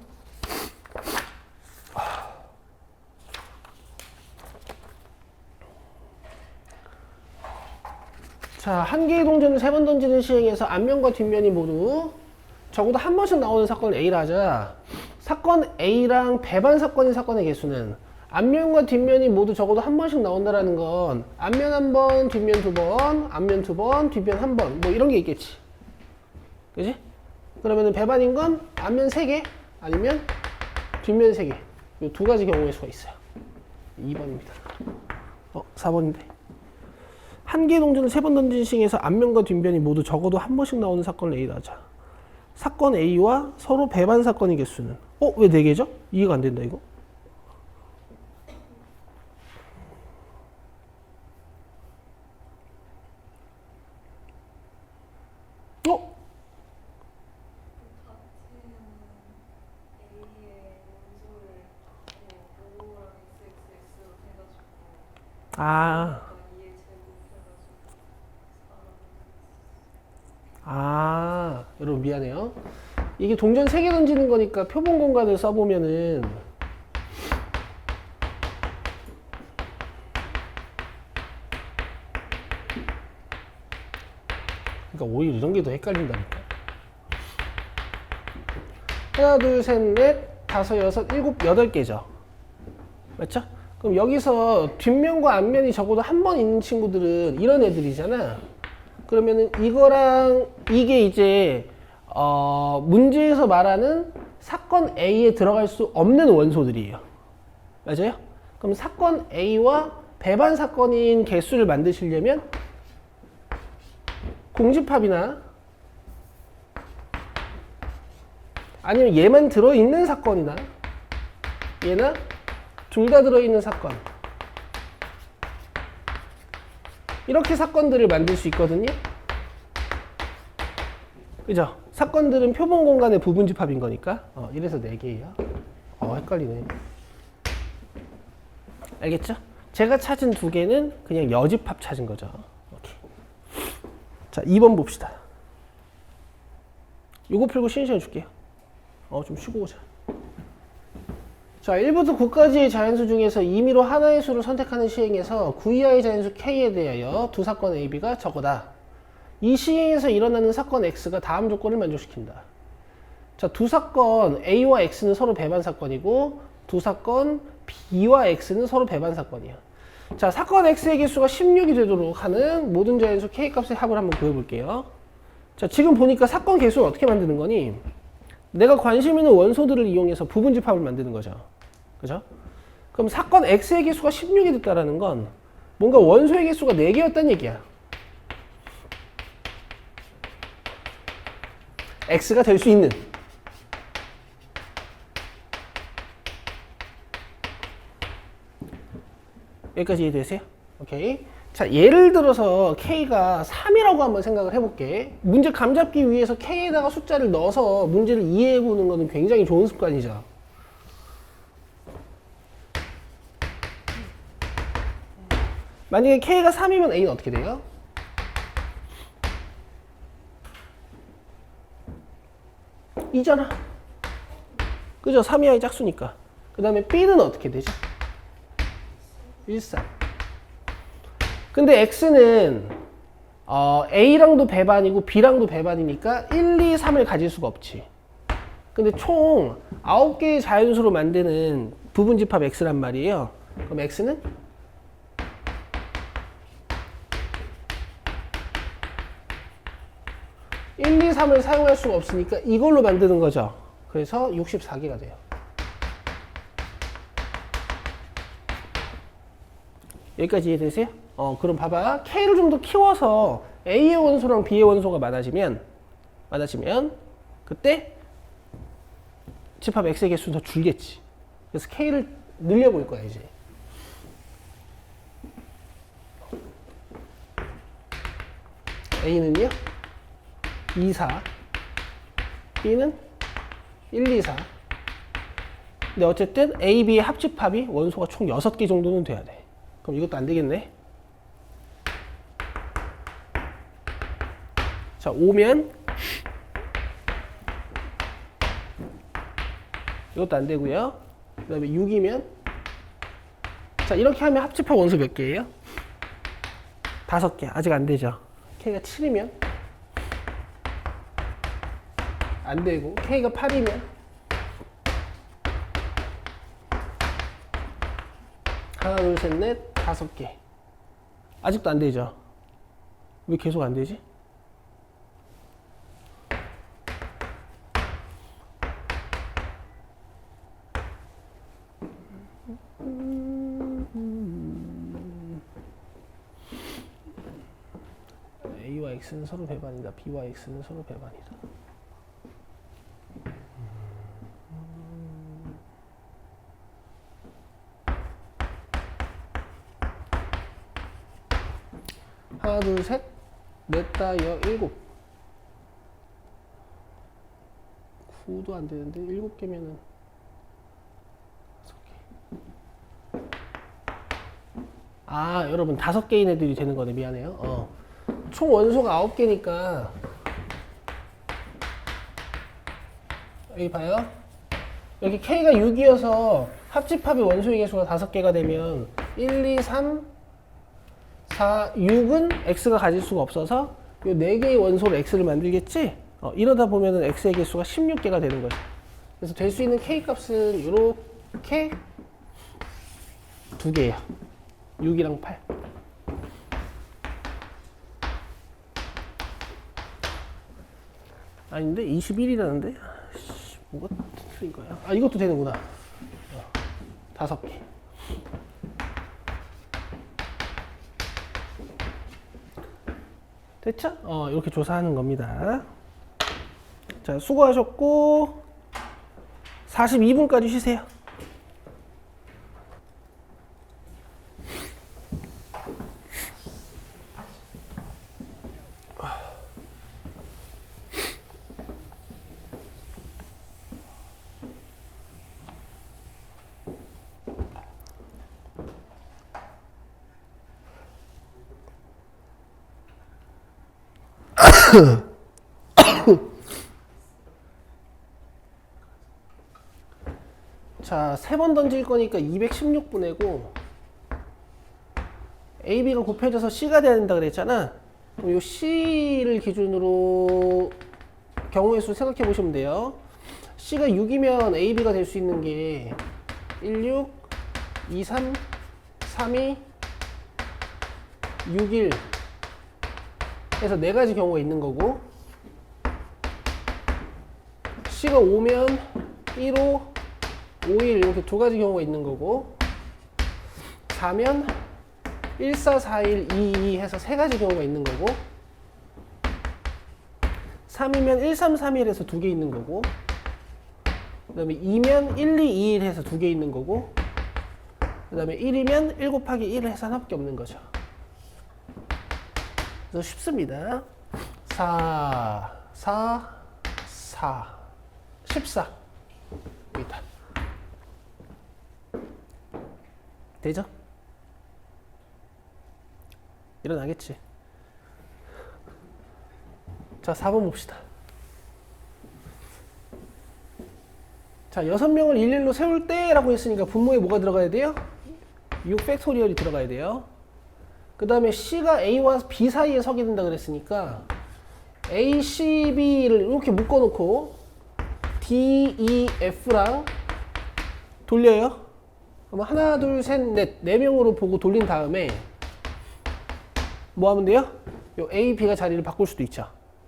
자, 한 개의 동전을 3번 던지는 시행에서 앞면과 뒷면이 모두 적어도 한 번씩 나오는 사건을 A라 하자. 사건 A랑 배반 사건인 사건의 개수는 앞면과 뒷면이 모두 적어도 한 번씩 나온다라는 건 앞면 한 번, 뒷면 두 번, 앞면 두 번, 뒷면 한 번, 뭐 이런 게 있겠지. 그지? 그러면은 배반인 건 앞면 3개 아니면 뒷면 3개. 이 두 가지 경우의 수가 있어요. 2번입니다. 4번인데. 한 개의 동전을 3번 던진 시행에서 앞면과 뒷면이 모두 적어도 한 번씩 나오는 사건을 A라 하자. 사건 A와 서로 배반 사건의 개수는 왜 4개죠? 이해가 안 된다 이거. 여러분 미안해요. 이게 동전 3개 던지는 거니까 표본 공간을 써보면은 그러니까 오히려 이런 게 더 헷갈린다니까. 하나, 둘, 셋, 넷, 다섯, 여섯, 일곱, 8개죠. 맞죠? 그럼 여기서 뒷면과 앞면이 적어도 한 번 있는 친구들은 이런 애들이잖아. 그러면은 이거랑 이게 이제 문제에서 말하는 사건 A에 들어갈 수 없는 원소들이에요. 맞아요? 그럼 사건 A와 배반 사건인 개수를 만드시려면 공집합이나 아니면 얘만 들어있는 사건이나 얘나 둘 다 들어있는 사건, 이렇게 사건들을 만들 수 있거든요. 그죠? 사건들은 표본 공간의 부분집합인 거니까. 이래서 4개예요. 헷갈리네. 알겠죠? 제가 찾은 2개는 그냥 여집합 찾은 거죠. 오케이. 자, 2번 봅시다. 이거 풀고 쉬는 시간 줄게요. 좀 쉬고 오자. 자, 1부터 9까지의 자연수 중에서 임의로 하나의 수를 선택하는 시행에서 9 이하의 자연수 K에 대하여 두 사건 A, B가 적어다. 이 시행에서 일어나는 사건 X가 다음 조건을 만족시킨다. 자, 두 사건 A와 X는 서로 배반 사건이고 두 사건 B와 X는 서로 배반 사건이야. 자, 사건 X의 개수가 16이 되도록 하는 모든 자연수 K 값의 합을 한번 구해볼게요. 자, 지금 보니까 사건 개수를 어떻게 만드는 거니? 내가 관심 있는 원소들을 이용해서 부분집합을 만드는 거죠. 그죠? 그럼 사건 X의 개수가 16이 됐다라는 건 뭔가 원소의 개수가 4개였다는 얘기야. X가 될 수 있는. 여기까지 이해되세요? 오케이. 자, 예를 들어서 K가 3이라고 한번 생각을 해볼게. 문제 감 잡기 위해서 K에다가 숫자를 넣어서 문제를 이해해보는 것은 굉장히 좋은 습관이죠. 만약에 K가 3이면 A는 어떻게 돼요? 이잖아. 그죠? 3 이하의 짝수니까. 그 다음에 B는 어떻게 되죠? 1, 3. 근데 X는 A랑도 배반이고 B랑도 배반이니까 1, 2, 3을 가질 수가 없지. 근데 총 9개의 자연수로 만드는 부분집합 X란 말이에요. 그럼 X는 1, 2, 3을 사용할 수가 없으니까 이걸로 만드는 거죠. 그래서 64개가 돼요. 여기까지 이해되세요? 그럼 봐봐. K를 좀 더 키워서 A의 원소랑 B의 원소가 많아지면 그때 집합 X의 개수는 더 줄겠지. 그래서 K를 늘려볼 거야, 이제. A는요? 2, 4. B는 1, 2, 4. 근데 어쨌든 A, B의 합집합이 원소가 총 6개 정도는 돼야 돼. 그럼 이것도 안 되겠네. 자, 5면 이것도 안 되고요. 그 다음에 6이면 자, 이렇게 하면 합집합 원소 몇 개예요? 5개. 아직 안 되죠. K가 7이면 안 되고 K가 8이면 하나, 둘, 셋, 넷, 5개. 아직도 안 되죠. 왜 계속 안 되지? A와 X는 서로 배반이다. B와 X는 서로 배반이다. 하나, 둘, 셋, 넷, 다, 여, 7. 9도 안 되는데 7개면은 5개. 아, 여러분 5개인 애들이 되는 거네. 미안해요. 총 원소가 9개니까 여기 봐요. 여기 K가 6이어서 합집합이 원소의 개수가 5개가 되면 1, 2, 3, 4, 6은 X가 가질 수가 없어서 이 4개의 원소로 X를 만들겠지? 이러다 보면은 X의 개수가 16개가 되는 거죠. 그래서 될 수 있는 K 값은 이렇게 2개예요. 6이랑 8. 아닌데? 21이라는데? 뭐가 틀린 거야? 아, 이것도 되는구나. 5개. 됐죠? 이렇게 조사하는 겁니다. 자, 수고하셨고 42분까지 쉬세요. 자, 3번 던질 거니까 216분이고 A, B가 곱해져서 C가 돼야 된다 그랬잖아. 그럼 이 C를 기준으로 경우의 수 생각해 보시면 돼요. C가 6이면 A, B가 될 수 있는 게 1, 6, 2, 3, 3, 2, 6, 1 해서 4가지 경우가 있는 거고, C가 5면 1, 5, 5, 1 이렇게 2가지 경우가 있는 거고, 4면 1, 4, 4, 1, 2, 2 해서 3가지 경우가 있는 거고, 3이면 1, 3, 3, 1 해서 2개 있는 거고, 그 다음에 2면 1, 2, 2, 1 해서 2개 있는 거고, 그 다음에 1이면 1 곱하기 1 해서 하나밖에 없는 거죠. 그래서 쉽습니다. 4, 4, 4, 14. 여기다. 되죠? 일어나겠지. 자, 4번 봅시다. 자, 6명을 일일로 세울 때라고 했으니까 분모에 뭐가 들어가야 돼요? 6팩토리얼이 들어가야 돼요. 그 다음에 C가 A와 B 사이에 서게 된다 그랬으니까 A, C, B를 이렇게 묶어놓고 D, E, F랑 돌려요. 그럼 하나, 둘, 셋, 넷, 4명으로 보고 돌린 다음에 뭐 하면 돼요? 요 A, B가 자리를 바꿀 수도 있죠.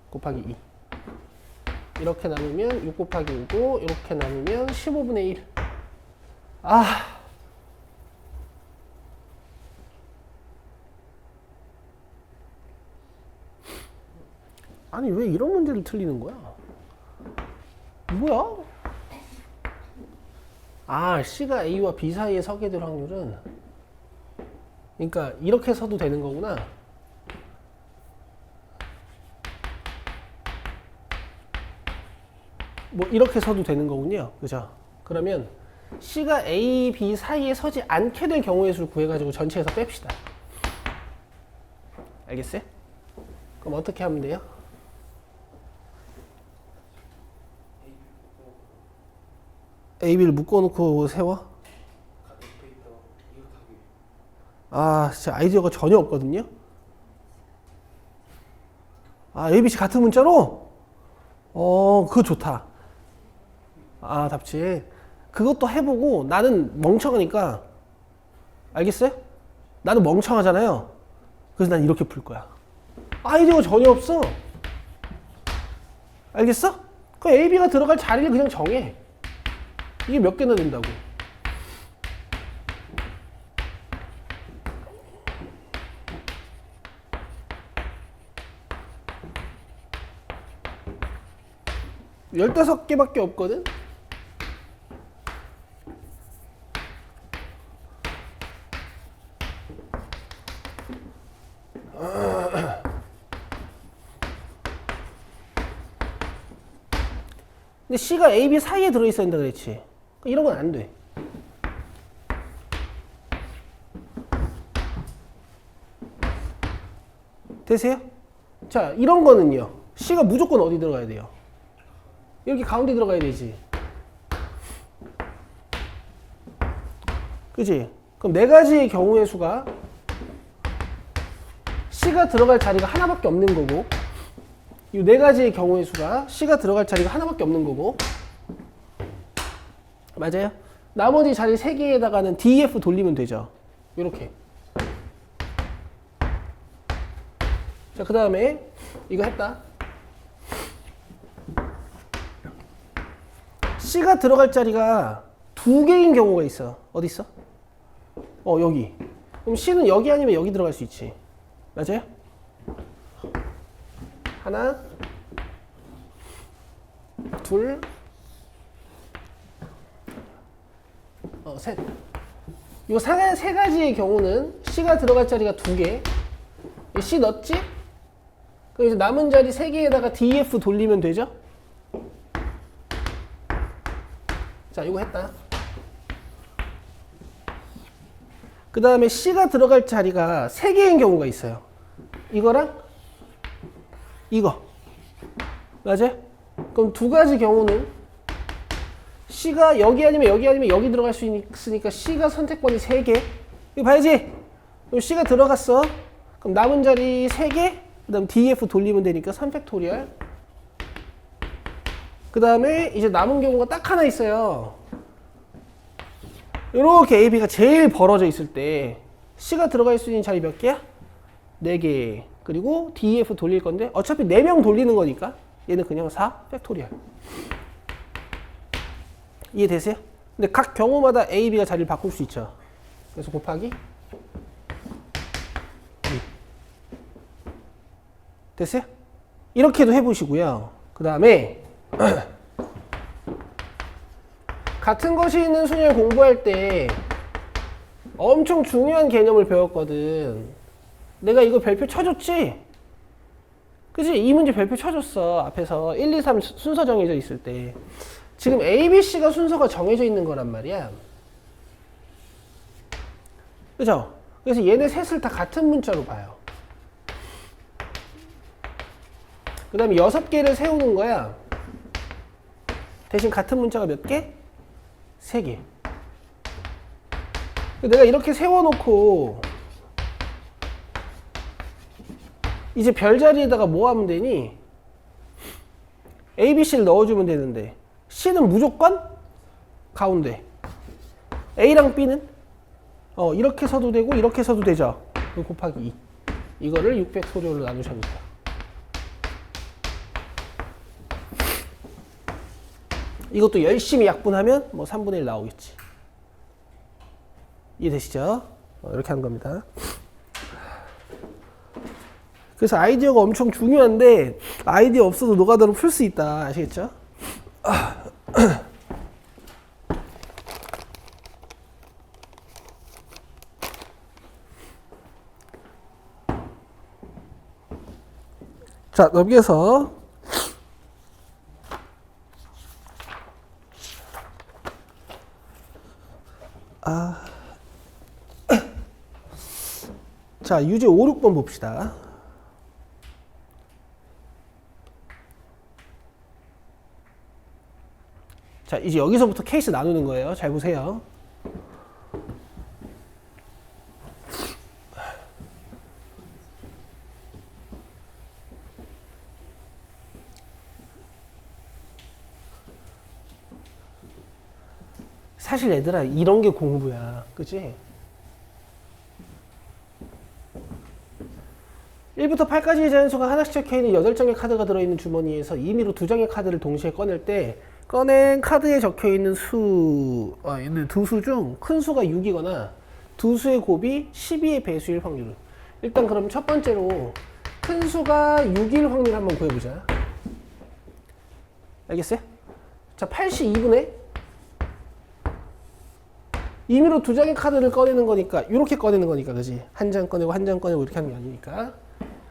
곱하기 2. 이렇게 나누면 6 곱하기 5고 이렇게 나누면 15분의 1. 아, 아니 왜 이런 문제를 틀리는 거야? 뭐야? 아, C가 A와 B 사이에 서게 될 확률은, 그러니까 이렇게 서도 되는 거구나. 뭐 이렇게 서도 되는 거군요. 그죠? 그러면 C가 A, B 사이에 서지 않게 될 경우의 수를 구해가지고 전체에서 뺍시다. 알겠어요? 그럼 어떻게 하면 돼요? A, B를 묶어놓고 세워? 아, 진짜 아이디어가 전혀 없거든요? 아, A, B, C 같은 문자로? 그거 좋다. 아, 답지. 그것도 해보고 나는 멍청하니까, 알겠어요? 나는 멍청하잖아요. 그래서 난 이렇게 풀 거야. 아이디어가 전혀 없어. 알겠어? 그 A, B가 들어갈 자리를 그냥 정해. 이게 몇 개나 된다고. 열다섯 개밖에 없거든? 근데 C가 A, B 사이에 들어있어야 된다 그랬지. 이런 건 안 돼. 되세요? 자, 이런 거는요. C가 무조건 어디 들어가야 돼요? 이렇게 가운데 들어가야 되지. 그치? 그럼 네 가지의 경우의 수가 C가 들어갈 자리가 하나밖에 없는 거고, 이 네 가지의 경우의 수가 C가 들어갈 자리가 하나밖에 없는 거고, 맞아요? 나머지 자리 3개에다가는 DEF 돌리면 되죠. 이렇게. 자, 그 다음에 이거 했다. C가 들어갈 자리가 2개인 경우가 있어. 어디 있어? 여기. 그럼 C는 여기 아니면 여기 들어갈 수 있지. 맞아요? 하나, 둘, 셋. 이 세 가지의 경우는 C가 들어갈 자리가 2개. C 넣었지? 그럼 이제 남은 자리 3개에다가 DEF 돌리면 되죠? 자, 이거 했다. 그 다음에 C가 들어갈 자리가 3개인 경우가 있어요. 이거랑 이거. 맞아요? 그럼 2가지 경우는 C가 여기 아니면 여기 아니면 여기 들어갈 수 있으니까 C가 선택권이 3개. 이거 봐야지. 그럼 C가 들어갔어. 그럼 남은 자리 3개. 그 다음 DEF 돌리면 되니까 3팩토리얼. 그 다음에 이제 남은 경우가 딱 하나 있어요. 이렇게 A, B가 제일 벌어져 있을 때 C가 들어갈 수 있는 자리 몇 개야? 4개. 그리고 DEF 돌릴 건데 어차피 4명 돌리는 거니까 얘는 그냥 4 팩토리얼. 이해되세요? 근데 각 경우마다 A, B가 자리를 바꿀 수 있죠. 그래서 곱하기 2. 됐어요? 이렇게도 해보시고요. 그 다음에 같은 것이 있는 순위를 공부할 때 엄청 중요한 개념을 배웠거든. 내가 이거 별표 쳐줬지? 그치? 이 문제 별표 쳐줬어. 앞에서 1, 2, 3 순서 정해져 있을 때. 지금 A, B, C가 순서가 정해져 있는 거란 말이야. 그죠? 그래서 얘네 셋을 다 같은 문자로 봐요. 그 다음에 6개를 세우는 거야. 대신 같은 문자가 몇 개? 3개. 내가 이렇게 세워놓고 이제 별자리에다가 뭐 하면 되니? A, B, C를 넣어주면 되는데 C는 무조건 가운데, A랑 B는 이렇게 서도 되고 이렇게 서도 되죠. 곱하기 2. 이거를 600소리로 나누셔도 돼요. 이것도 열심히 약분하면 뭐 3분의 1 나오겠지. 이해되시죠? 이렇게 하는 겁니다. 그래서 아이디어가 엄청 중요한데 아이디어 없어도 노가다로 풀 수 있다. 아시겠죠? 자, 넘겨서 자, 유제 5, 6번 봅시다. 자, 이제 여기서부터 케이스 나누는 거예요. 잘 보세요. 사실 얘들아 이런 게 공부야. 그치? 1부터 8까지의 자연수가 하나씩 적혀있는 8장의 카드가 들어있는 주머니에서 임의로 2장의 카드를 동시에 꺼낼 때 꺼낸 카드에 적혀있는 있는 두 수 중 큰 수가 6이거나 두 수의 곱이 12의 배수일 확률은. 일단 그럼 첫 번째로 큰 수가 6일 확률 한번 구해보자. 알겠어요? 자, 82분의 임의로 2장의 카드를 꺼내는 거니까 이렇게 꺼내는 거니까 그지? 한 장 꺼내고 한 장 꺼내고 이렇게 하는 게 아니니까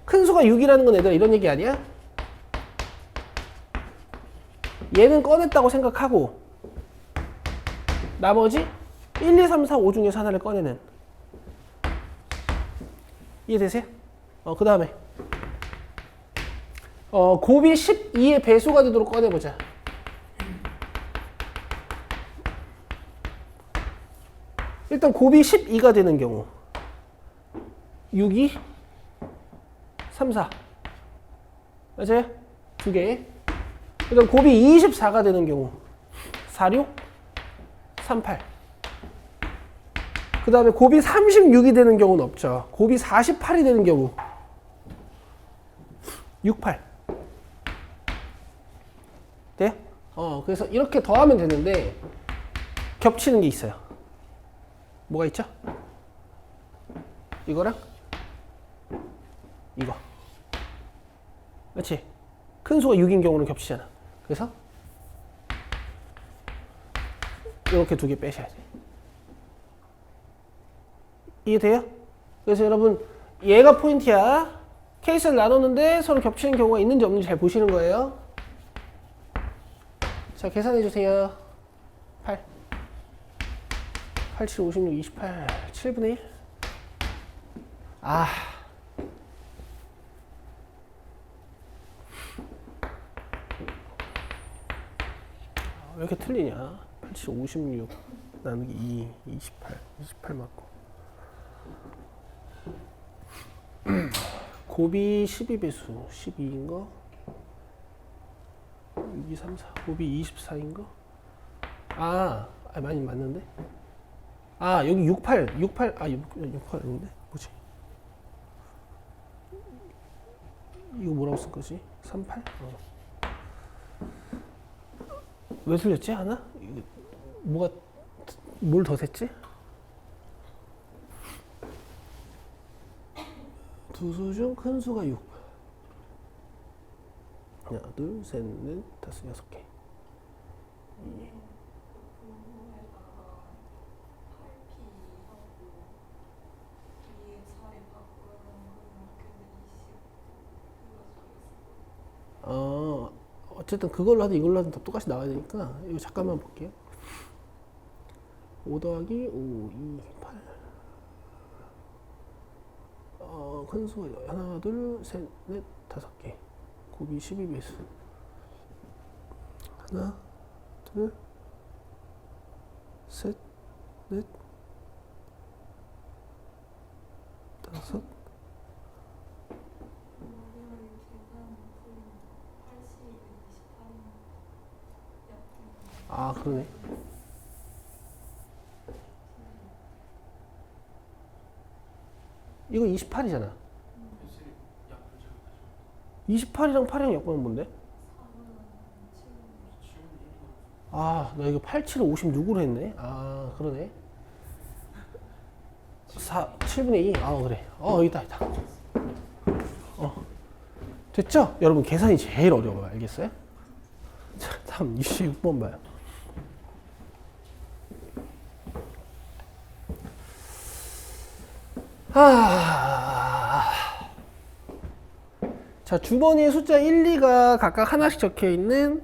큰 수가 6이라는 건 얘들아 이런 얘기 아니야? 얘는 꺼냈다고 생각하고 나머지 1, 2, 3, 4, 5 중에서 하나를 꺼내는. 이해되세요? 그 다음에 곱이 12의 배수가 되도록 꺼내보자. 일단 곱이 12가 되는 경우 6, 2, 3, 4 맞아요? 두 개. 일단 곱이 24가 되는 경우 4, 6, 3, 8. 그 다음에 곱이 36이 되는 경우는 없죠. 곱이 48이 되는 경우 6, 8 돼요? 그래서 이렇게 더하면 되는데 겹치는 게 있어요. 뭐가 있죠? 이거랑 이거. 그렇지? 큰 수가 6인 경우는 겹치잖아. 그래서 이렇게 두 개 빼셔야 돼. 이해돼요? 그래서 여러분 얘가 포인트야. 케이스를 나눴는데 서로 겹치는 경우가 있는지 없는지 잘 보시는 거예요. 자, 계산해 주세요. 8 7, 56, 28 7분의 1. 왜 이렇게 틀리냐? 8, 7, 56 나누기 2, 28 맞고 곱이 12배수 12인거 6, 2, 3, 4 곱이 24인거 많이 맞는데? 여기 68 68인데? 뭐지? 이거 뭐라고 쓸 거지? 38? 왜 틀렸지? 하나? 뭘 더 셌지? 두 수 중 큰 수가 6. 하나, 둘, 셋, 넷, 다섯, 6개. 2. 어쨌든 그걸로 하든 이걸로 하든 다 똑같이 나와야 되니까 이거 잠깐만 볼게요. 5 더하기 5, 2, 8. 큰 수가 하나, 둘, 셋, 넷, 5개. 곱이 12배수. 하나, 둘, 셋, 넷, 5. 그러네. 이거 28이잖아. 28이랑 8이랑 약분은 뭔데? 아, 나 이거 87을 56으로 했네. 아, 그러네. 7분의 2. 아, 그래. 여기다. 됐죠? 여러분, 계산이 제일 어려워요. 알겠어요? 자, 다음 26번 봐요. 자, 주머니에 숫자 1, 2가 각각 하나씩 적혀 있는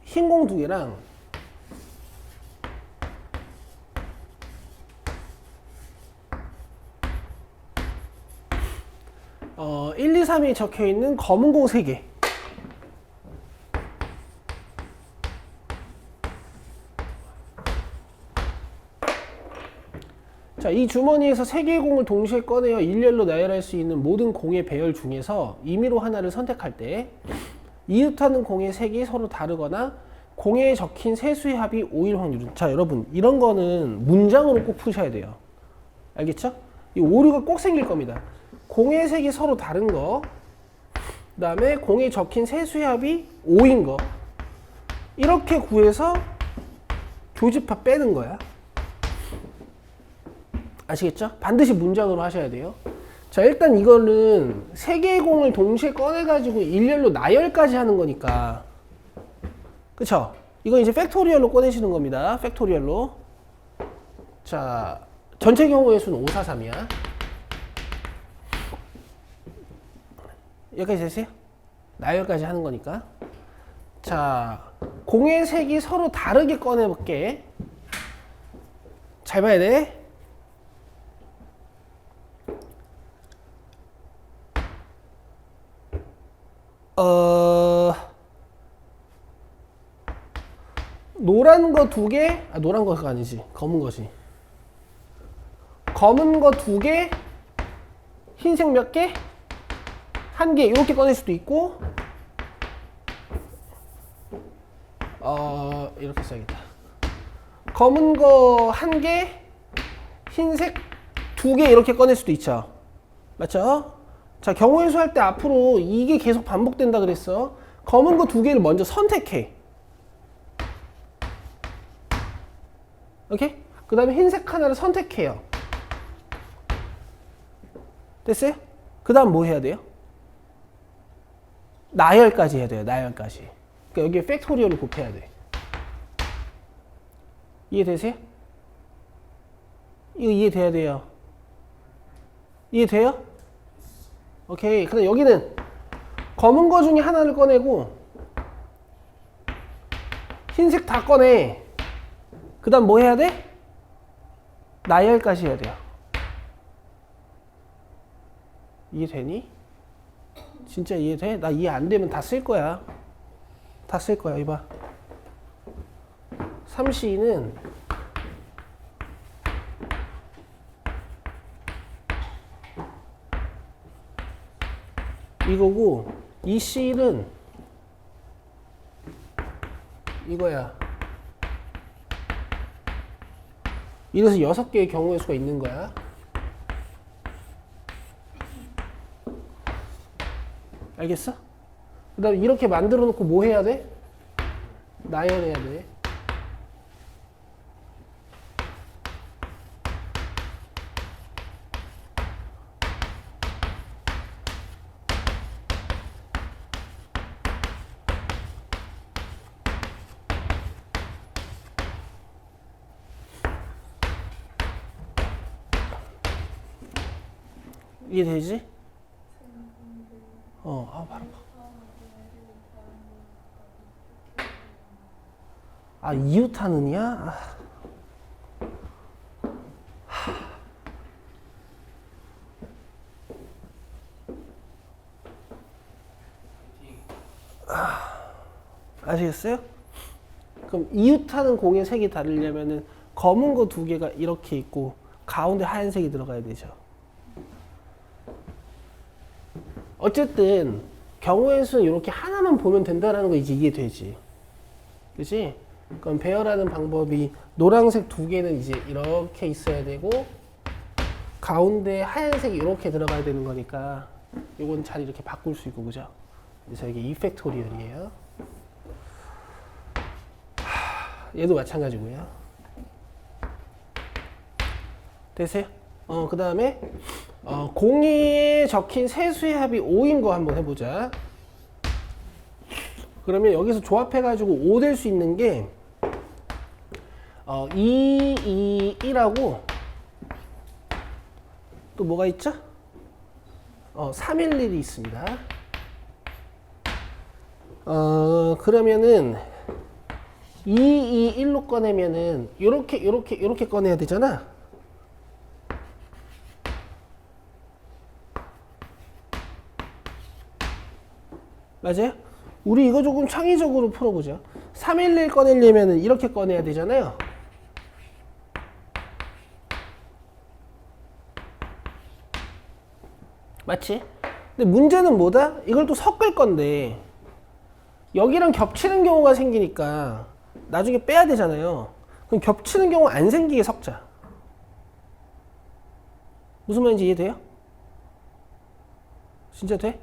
흰 공 2개랑 1, 2, 3이 적혀 있는 검은 공 3개. 자, 이 주머니에서 3개의 공을 동시에 꺼내어 일렬로 나열할 수 있는 모든 공의 배열 중에서 임의로 하나를 선택할 때 이웃하는 공의 색이 서로 다르거나 공에 적힌 세 수의 합이 5일 확률은. 자, 여러분, 이런 거는 문장으로 꼭 푸셔야 돼요. 알겠죠? 이 오류가 꼭 생길 겁니다. 공의 색이 서로 다른 거, 그 다음에 공에 적힌 세 수의 합이 5인 거, 이렇게 구해서 교집합 빼는 거야. 아시겠죠? 반드시 문장으로 하셔야 돼요. 자, 일단 이거는 3개의 공을 동시에 꺼내가지고 일렬로 나열까지 하는 거니까, 그쵸? 이건 이제 팩토리얼로 꺼내시는 겁니다. 팩토리얼로. 자, 전체 경우의 수는 5, 4, 3이야. 여기까지 되세요? 나열까지 하는 거니까. 자, 공의 색이 서로 다르게 꺼내볼게. 잘 봐야 돼. 노란 거 2개, 노란 거가 아니지. 검은 거지. 검은 거 2개, 흰색 몇 개? 1개, 이렇게 꺼낼 수도 있고, 이렇게 써야겠다. 검은 거 1개, 흰색 2개 이렇게 꺼낼 수도 있죠. 맞죠? 자, 경우의 수 할 때 앞으로 이게 계속 반복된다 그랬어. 검은 거 2개를 먼저 선택해. 오케이? 그 다음에 흰색 하나를 선택해요. 됐어요? 그 다음 뭐 해야 돼요? 나열까지 해야 돼요. 나열까지. 그러니까 여기에 팩토리얼을 곱해야 돼. 이해되세요? 이거 이해돼야 돼요. 이해돼요? 오케이. 근데 여기는 검은 거 중에 하나를 꺼내고 흰색 다 꺼내. 그 다음 뭐 해야 돼? 나열까지 해야 돼요. 이해되니? 진짜 이해돼? 나 이해 안 되면 다 쓸 거야. 다 쓸 거야. 이봐. 3C는 이거고 2C는 이거야. 이래서 6개의 경우의 수가 있는 거야. 알겠어? 그 다음에 이렇게 만들어 놓고 뭐 해야 돼? 나열해야 돼. 이해되지? 바로 봐. 이웃하느냐? 아시겠어요? 그럼 이웃하는 공의 색이 다르려면은 검은 거 2개가 이렇게 있고 가운데 하얀색이 들어가야 되죠. 어쨌든 경우의 수는 이렇게 하나만 보면 된다라는 거 이제 이해되지. 그치? 그럼 배열하는 방법이 노란색 2개는 이제 이렇게 있어야 되고 가운데 하얀색이 이렇게 들어가야 되는 거니까 이건 잘 이렇게 바꿀 수 있고, 그죠? 그래서 이게 2팩토리얼이에요. 얘도 마찬가지고요. 되세요? 그 다음에 공이에 적힌 세수의 합이 5인 거 한번 해보자. 그러면 여기서 조합해가지고 5 될 수 있는 게 2, 2, 1하고 또 뭐가 있죠? 3, 1, 1이 있습니다. 그러면은 2, 2, 1로 꺼내면은 요렇게 꺼내야 되잖아. 맞아요? 우리 이거 조금 창의적으로 풀어보죠. 311 꺼내려면 이렇게 꺼내야 되잖아요. 맞지? 근데 문제는 뭐다? 이걸 또 섞을 건데 여기랑 겹치는 경우가 생기니까 나중에 빼야 되잖아요. 그럼 겹치는 경우 안 생기게 섞자. 무슨 말인지 이해돼요? 진짜 돼?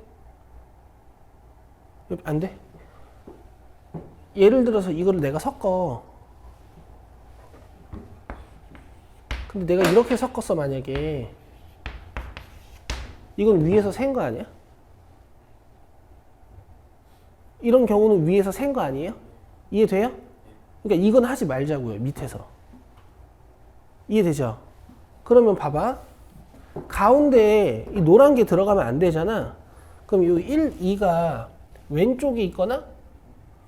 안 돼? 예를 들어서 이거를 내가 섞어. 근데 내가 이렇게 섞었어 만약에. 이건 위에서 센 거 아니야? 이런 경우는 위에서 센 거 아니에요? 이해돼요? 그러니까 이건 하지 말자고요. 밑에서. 이해되죠? 그러면 봐봐. 가운데에 이 노란 게 들어가면 안 되잖아. 그럼 이 1, 2가 왼쪽에 있거나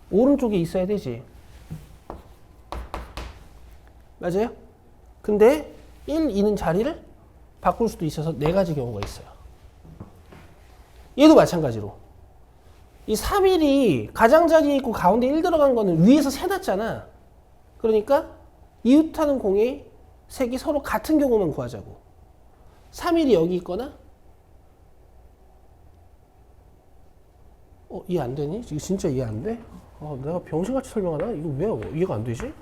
오른쪽에 있어야 되지. 맞아요? 근데 1, 2는 자리를 바꿀 수도 있어서 4가지 경우가 있어요. 얘도 마찬가지로. 이 3, 1이 가장자리에 있고 가운데 1 들어간 거는 위에서 세놨잖아. 그러니까 이웃하는 공의 색이 서로 같은 경우만 구하자고. 3, 1이 여기 있거나 이해 안 되니? 이거 진짜 이해 안 돼? 내가 병신같이 설명하나? 이거 왜 이해가 안 되지?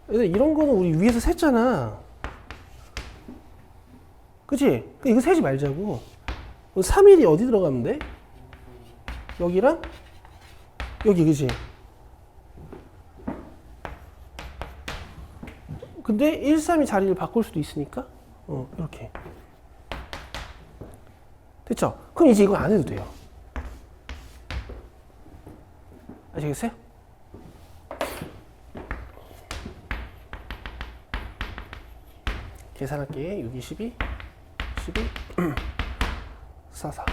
이런 거는 우리 위에서 셌잖아. 그치? 이거 세지 말자고. 3일이 어디 들어가면 돼? 여기랑 여기, 그치? 근데 1, 3이 자리를 바꿀 수도 있으니까 이렇게. 됐죠? 그럼 이제 이거 안 해도 돼요. 아시겠어요? 계산할게. 6, 2, 12, 12, 4, 4.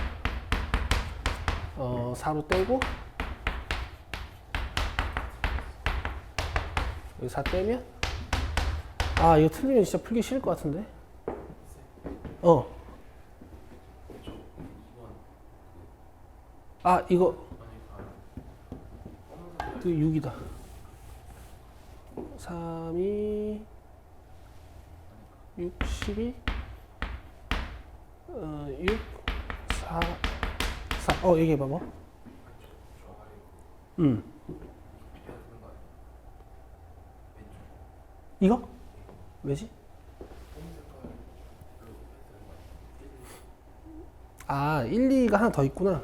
4로 떼고 여기 4 떼면 이거 틀리면 진짜 풀기 싫을 것 같은데. 이거 6이다. 3, 2, 6, 12, 6, 4, 4. 얘기해봐, 뭐? 이거? 왜지? 1, 2가 하나 더 있구나.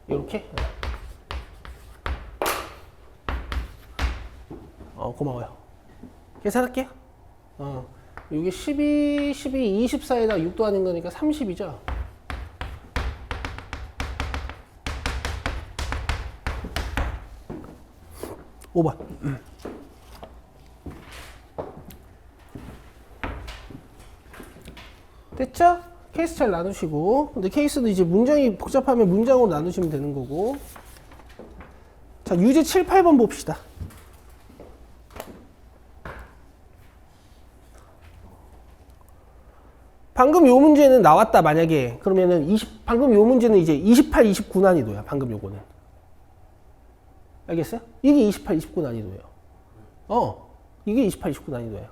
이렇게? 고마워요. 계산할게요. 이게 12, 12, 24에다 6 더하는 거니까 30이죠? (5번) 됐죠? 케이스 잘 나누시고. 근데 케이스도 이제 문장이 복잡하면 문장으로 나누시면 되는 거고. 자, 유제 7, 8번 봅시다. 방금 요 문제는 나왔다, 만약에. 그러면은 방금 요 문제는 이제 28, 29 난이도야, 방금 요거는. 알겠어요? 이게 28, 29 난이도예요. 이게 28, 29 난이도예요.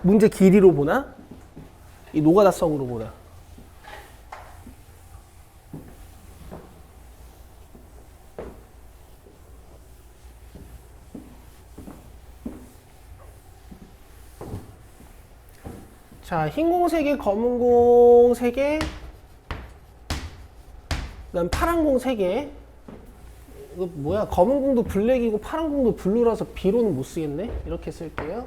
문제 길이로 보나? 이 노가다성으로 보나? 자, 흰 공 3개, 검은 공 3개, 그다음 파란 공 3개. 이거 뭐야? 검은 공도 블랙이고 파란 공도 블루라서 B로는 못 쓰겠네. 이렇게 쓸게요.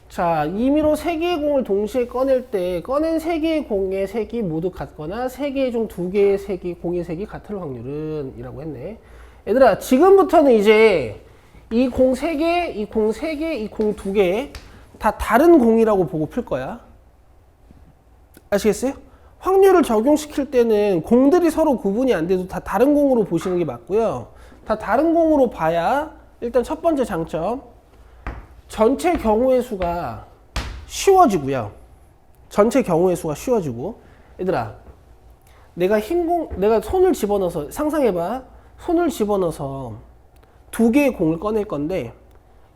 자, 임의로 3개의 공을 동시에 꺼낼 때 꺼낸 3개의 공의 색이 모두 같거나 3개 중 2개의 색이 공의 색이 같을 확률은 이라고 했네. 얘들아, 지금부터는 이제 이 공 3개, 이 공 3개, 이 공 2개 다 다른 공이라고 보고 풀 거야. 아시겠어요? 확률을 적용시킬 때는 공들이 서로 구분이 안 돼도 다 다른 공으로 보시는 게 맞고요. 다 다른 공으로 봐야 일단 첫 번째 장점, 전체 경우의 수가 쉬워지고요. 전체 경우의 수가 쉬워지고. 얘들아, 내가 내가 손을 집어넣어서 상상해봐. 손을 집어넣어서 2개의 공을 꺼낼 건데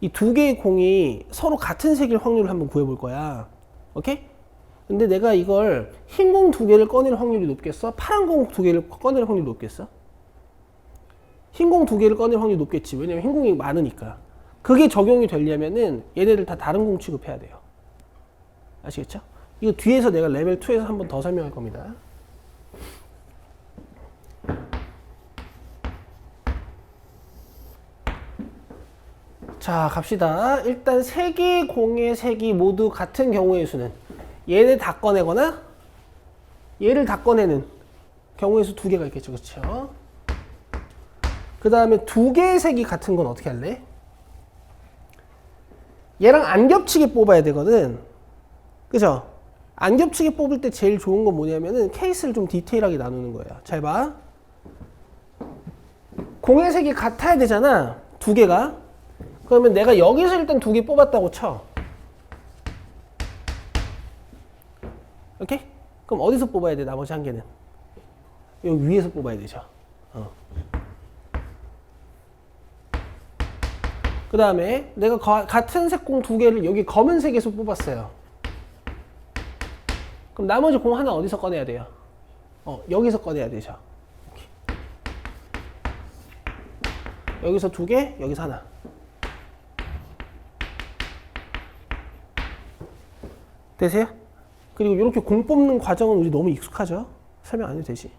이 2개의 공이 서로 같은 색일 확률을 한번 구해볼 거야. 오케이? 근데 내가 이걸 흰 공 2개를 꺼낼 확률이 높겠어? 파란 공 2개를 꺼낼 확률이 높겠어? 흰 공 2개를 꺼낼 확률이 높겠지. 왜냐면 흰 공이 많으니까. 그게 적용이 되려면은 얘네들 다 다른 공 취급해야 돼요. 아시겠죠? 이거 뒤에서 내가 레벨 2에서 한 번 더 설명할 겁니다. 자, 갑시다. 일단 3개의 공의 색이 모두 같은 경우의 수는 얘를 다 꺼내거나 얘를 다 꺼내는 경우의 수 2개가 있겠죠. 그렇죠? 그 다음에 2개의 색이 같은 건 어떻게 할래? 얘랑 안 겹치게 뽑아야 되거든. 그죠? 안 겹치게 뽑을 때 제일 좋은 건 뭐냐면은 케이스를 좀 디테일하게 나누는 거예요. 잘 봐. 공의 색이 같아야 되잖아. 2개가. 그러면 내가 여기서 일단 2개 뽑았다고 쳐. 오케이? 그럼 어디서 뽑아야 돼? 나머지 1개는? 여기 위에서 뽑아야 되죠. 그 다음에 내가 같은 색 공 2개를 여기 검은색에서 뽑았어요. 그럼 나머지 공 하나 어디서 꺼내야 돼요? 여기서 꺼내야 되죠. 여기서 2개, 여기서 하나. 되세요? 그리고 이렇게 공 뽑는 과정은 우리 너무 익숙하죠? 설명 안 해도 되지.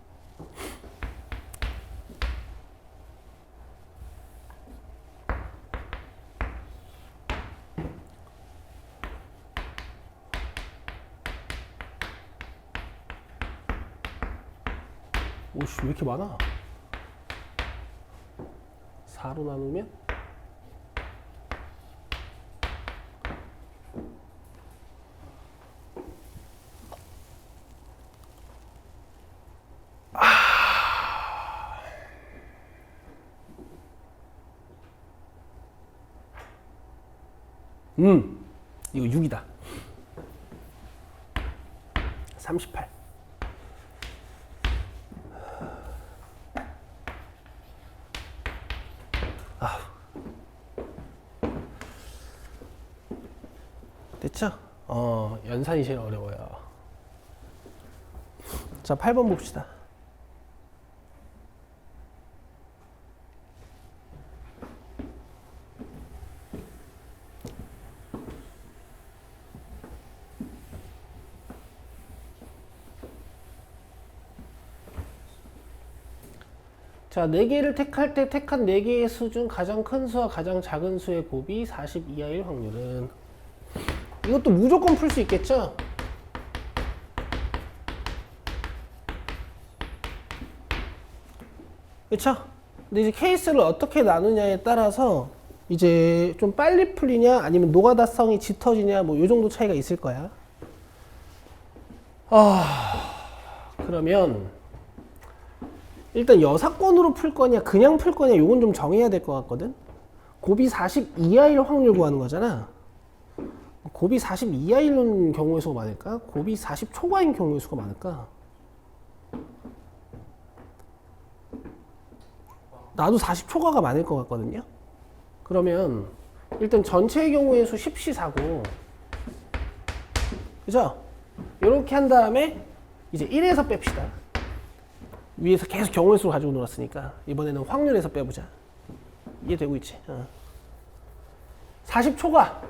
오씨, 왜 이렇게 많아? 4로 나누면 이거 6이다. 38. 됐죠? 연산이 제일 어려워요. 자, 8번 봅시다. 자, 4개를 택할 때 택한 4개의 수 중 가장 큰 수와 가장 작은 수의 곱이 40 이하일 확률은. 이것도 무조건 풀 수 있겠죠? 그쵸? 근데 이제 케이스를 어떻게 나누냐에 따라서 이제 좀 빨리 풀리냐 아니면 노가다성이 짙어지냐 뭐 요 정도 차이가 있을 거야. 그러면 일단 여사건으로 풀 거냐 그냥 풀 거냐 요건 좀 정해야 될 것 같거든. 곱이 40 이하일 확률 구하는 거잖아. 곱이 40 이하일 경우의 수가 많을까? 곱이 40 초과인 경우의 수가 많을까? 나도 40 초과가 많을 것 같거든요. 그러면 일단 전체의 경우의 수 10시 사고, 그죠? 이렇게 한 다음에 이제 1에서 뺍시다. 위에서 계속 경우의 수를 가지고 놀았으니까 이번에는 확률에서 빼보자. 이해되고 있지? 40 초과.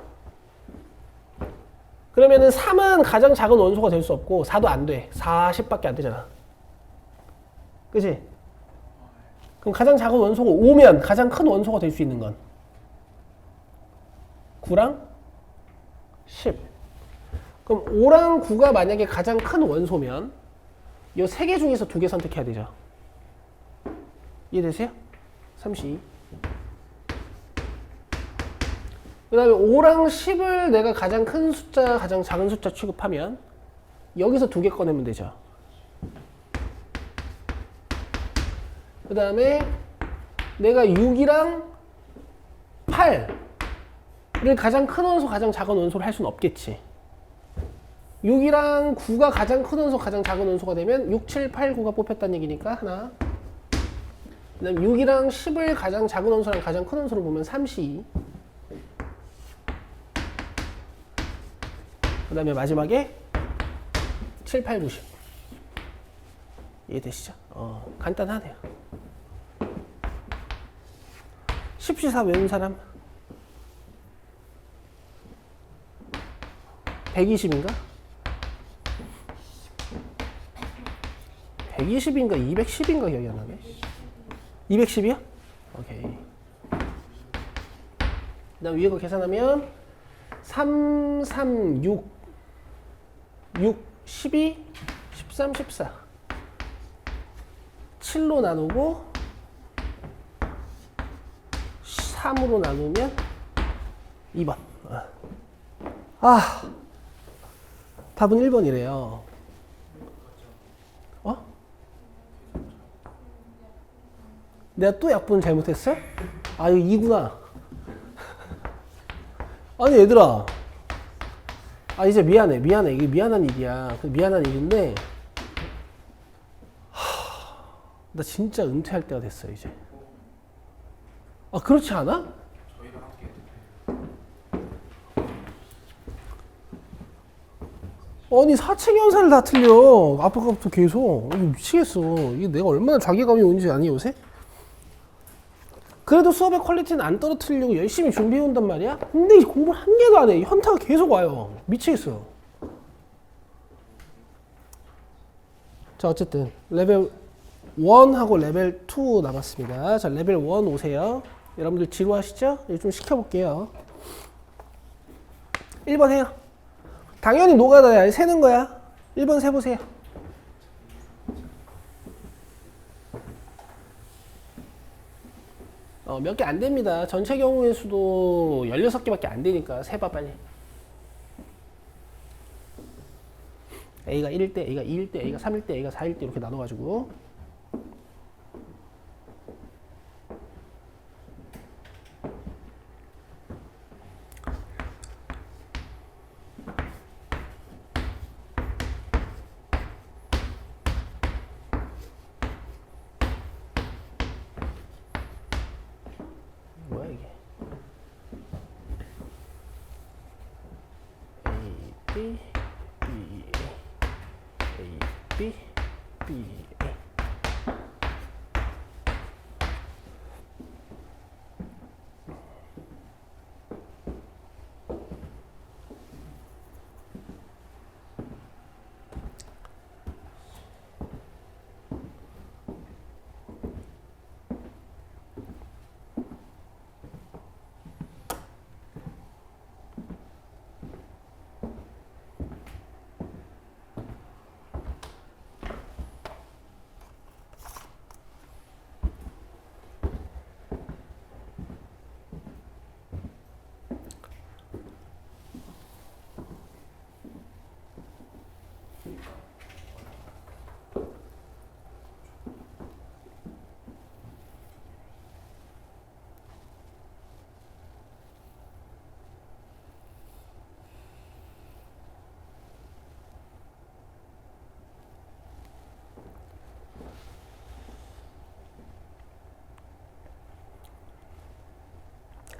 그러면은 3은 가장 작은 원소가 될 수 없고 4도 안 돼. 40밖에 안 되잖아. 그치? 그럼 가장 작은 원소가 5면 가장 큰 원소가 될 수 있는 건 9랑 10. 그럼 5랑 9가 만약에 가장 큰 원소면 이 세 개 중에서 두 개 선택해야 되죠. 이해되세요? 32. 그 다음에 5랑 10을 내가 가장 큰 숫자, 가장 작은 숫자 취급하면 여기서 두 개 꺼내면 되죠. 그 다음에 내가 6이랑 8을 가장 큰 원소, 가장 작은 원소를 할 수는 없겠지. 6이랑 9가 가장 큰 원소, 가장 작은 원소가 되면 6, 7, 8, 9가 뽑혔다는 얘기니까 하나. 그 다음 6이랑 10을 가장 작은 원소랑 가장 큰 원소로 보면 32. 그 다음에 마지막에 7, 8, 90. 이해되시죠? 간단하네요. 10시사 외운 사람? 120인가? 120인가 210인가 기억이 안 나네. 210이요? 오케이. 그 다음 위에 거 계산하면 3, 3, 6, 6, 12, 13, 14. 7로 나누고 3으로 나누면 2번. 답은 1번이래요. 내가 또 약분을 잘못했어? 이거 2구나. 아니 얘들아, 이제 미안해. 이게 미안한 일이야. 미안한 일인데 나 진짜 은퇴할 때가 됐어 이제. 그렇지 않아? 아니 사칙 연산을 다 틀려. 아까부터 계속. 미치겠어. 이게 내가 얼마나 자괴감이 오는지 아니 요새? 그래도 수업의 퀄리티는 안 떨어뜨리려고 열심히 준비해온단 말이야? 근데 공부를 한 개도 안 해. 현타가 계속 와요. 미치겠어. 자, 어쨌든 레벨 1하고 레벨 2 남았습니다. 자, 레벨 1 오세요. 여러분들 지루하시죠? 좀 시켜볼게요. 1번 해요. 당연히 노가다야. 세는 거야. 1번 세보세요. 몇 개 안 됩니다. 전체 경우의 수도 16개밖에 안 되니까 세봐 빨리. A가 1일 때, A가 2일 때, A가 3일 때, A가 4일 때 이렇게 나눠가지고 뭐야 이게? A, B, B, A, B, B, A.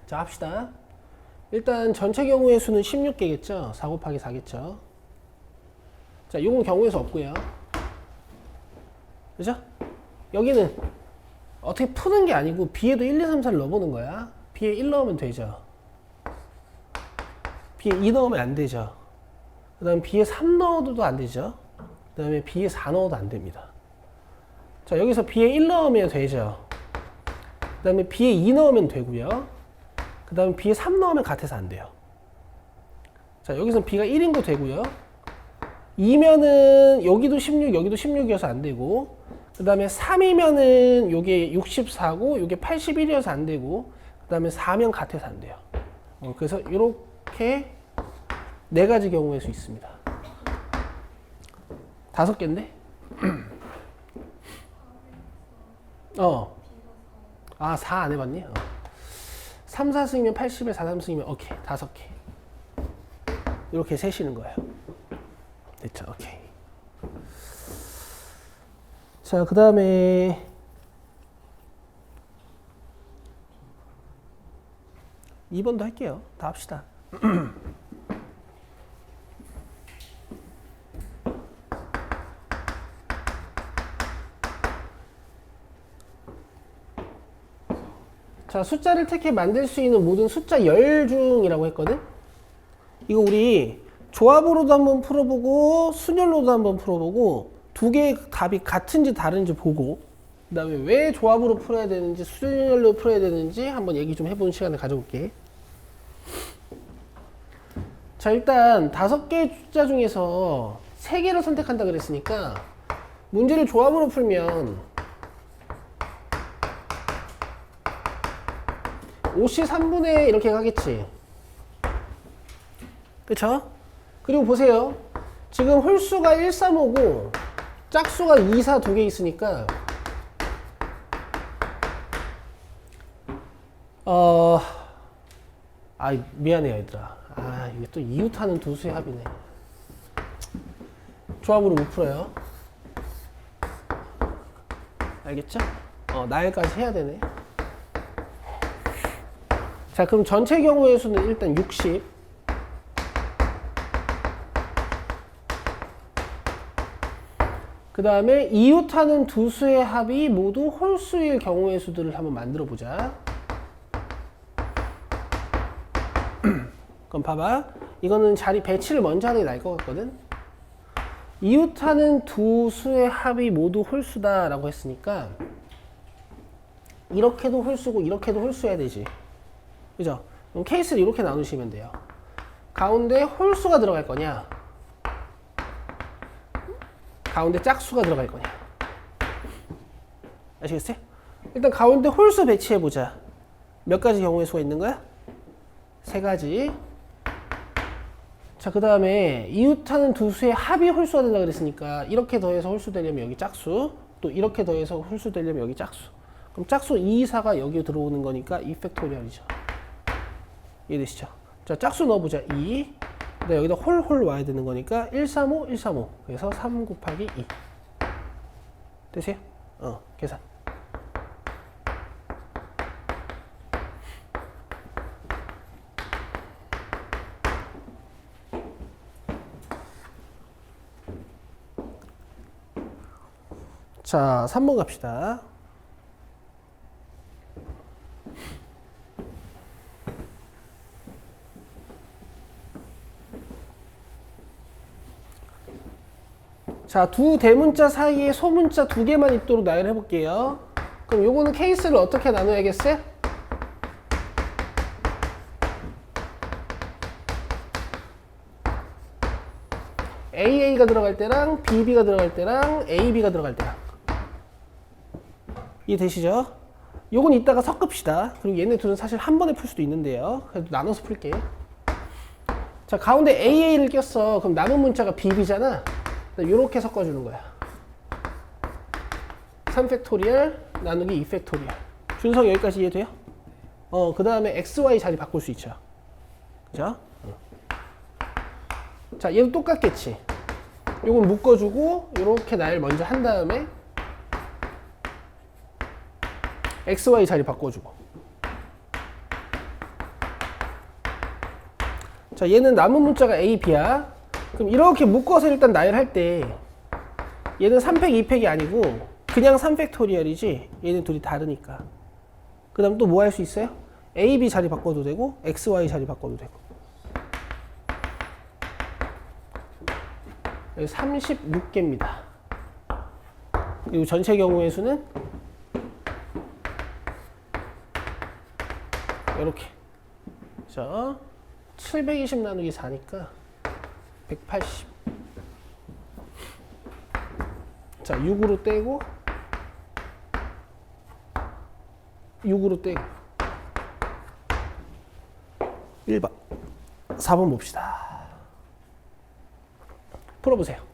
자, 합시다. 일단 전체 경우의 수는 16개겠죠? 4 곱하기 4겠죠? 자, 이건 경우의 수 없고요. 그죠? 여기는 어떻게 푸는 게 아니고 B에도 1, 2, 3, 4를 넣어보는 거야. B에 1 넣으면 되죠. B에 2 넣으면 안 되죠. 그 다음에 B에 3 넣어도 안 되죠. 그 다음에 B에 4 넣어도 안 됩니다. 자, 여기서 B에 1 넣으면 되죠. 그 다음에 B에 2 넣으면 되고요. 그 다음에 B에 3 넣으면 같아서 안 돼요. 자, 여기서 B가 1인 거 되고요. 2면은 여기도 16, 여기도 16이어서 안 되고, 그 다음에 3이면은 요게 64고, 요게 81이어서 안 되고, 그 다음에 4면 같아서 안 돼요. 그래서 이렇게 4가지 경우의 수 있습니다. 5개인데? 4 안 해봤니? 3, 4승이면 80에 4, 3승이면 오케이. 5개. 이렇게 세시는 거예요. 됐죠? 오케이. 자, 그 다음에 2번도 할게요. 다 합시다. 자, 숫자를 택해 만들 수 있는 모든 숫자 열 중이라고 했거든? 이거 우리 조합으로도 한번 풀어보고 순열로도 한번 풀어보고 두 개의 답이 같은지 다른지 보고 그 다음에 왜 조합으로 풀어야 되는지 순열로 풀어야 되는지 한번 얘기 좀 해보는 시간을 가져볼게. 자, 일단 5개의 숫자 중에서 3개를 선택한다 그랬으니까 문제를 조합으로 풀면 5시 3분의 이렇게 가겠지. 그쵸? 그리고 보세요. 지금 홀수가 1, 3, 5고 짝수가 2, 4 두 개 있으니까 미안해요 얘들아. 이게 또 이웃하는 두 수의 합이네. 조합으로 못 풀어요. 알겠죠? 나열까지 해야 되네. 자, 그럼 전체 경우의 수는 일단 60. 그 다음에 이웃하는 두 수의 합이 모두 홀수일 경우의 수들을 한번 만들어 보자. 그럼 봐봐. 이거는 자리 배치를 먼저 하는 게 나을 것 같거든. 이웃하는 두 수의 합이 모두 홀수다 라고 했으니까 이렇게도 홀수고 이렇게도 홀수여야 되지. 그죠? 그럼 케이스를 이렇게 나누시면 돼요. 가운데 홀수가 들어갈 거냐, 가운데 짝수가 들어갈 거냐. 아시겠어요? 일단 가운데 홀수 배치해보자. 몇 가지 경우의 수가 있는 거야? 3가지. 자, 그 다음에 이웃하는 두 수의 합이 홀수가 된다 그랬으니까 이렇게 더해서 홀수 되려면 여기 짝수, 또 이렇게 더해서 홀수 되려면 여기 짝수. 그럼 짝수 2, 4가 여기 들어오는 거니까 2팩토리얼이죠. 이해되시죠? 자, 짝수 넣어보자. 2. 근데 여기다 홀 와야 되는 거니까 135, 135. 그래서 3 곱하기 2. 되세요? 계산. 자, 3번 갑시다. 자, 두 대문자 사이에 소문자 2개만 있도록 나열해 볼게요. 그럼 요거는 케이스를 어떻게 나눠야겠어요? AA가 들어갈 때랑 BB가 들어갈 때랑 AB가 들어갈 때랑. 이해되시죠? 요건 이따가 섞읍시다. 그리고 얘네 둘은 사실 한 번에 풀 수도 있는데요. 그래도 나눠서 풀게. 자, 가운데 AA를 꼈어. 그럼 남은 문자가 BB잖아. 요렇게 섞어주는 거야. 3팩토리얼 나누기 2팩토리얼. 준성 여기까지 이해돼요? 그 다음에 XY 자리 바꿀 수 있죠. 그죠? 자, 얘도 똑같겠지. 요건 묶어주고 요렇게 나열 먼저 한 다음에 XY 자리 바꿔주고. 자, 얘는 남은 문자가 A, B야. 그럼 이렇게 묶어서 일단 나열할 때 얘는 3팩, 2팩이 아니고 그냥 3팩토리얼이지 얘는 둘이 다르니까. 그 다음 또 뭐 할 수 있어요? A, B 자리 바꿔도 되고 XY 자리 바꿔도 되고. 36개입니다. 그리고 전체 경우의 수는 이렇게. 자, 720 나누기 4니까 180. 자, 6으로 떼고 6으로 떼고 1번 4번 봅시다. 풀어보세요.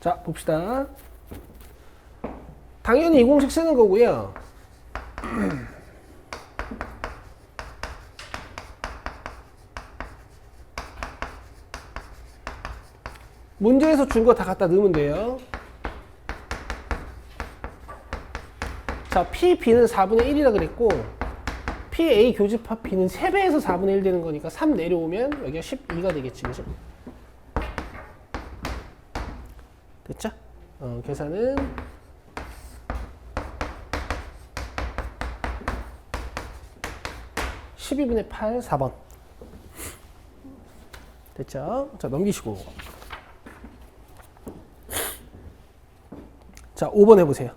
자, 봅시다. 당연히 이 공식 쓰는 거고요. 문제에서 준 거 다 갖다 넣으면 돼요. 자, PB는 4분의 1이라 그랬고 PA 교집합 B는 3배에서 4분의 1 되는 거니까 3 내려오면 여기가 12가 되겠지, 그죠? 됐죠? 계산은 (12분의 8) 4번. 됐죠? 자, 넘기시고. 자, 5번 해보세요.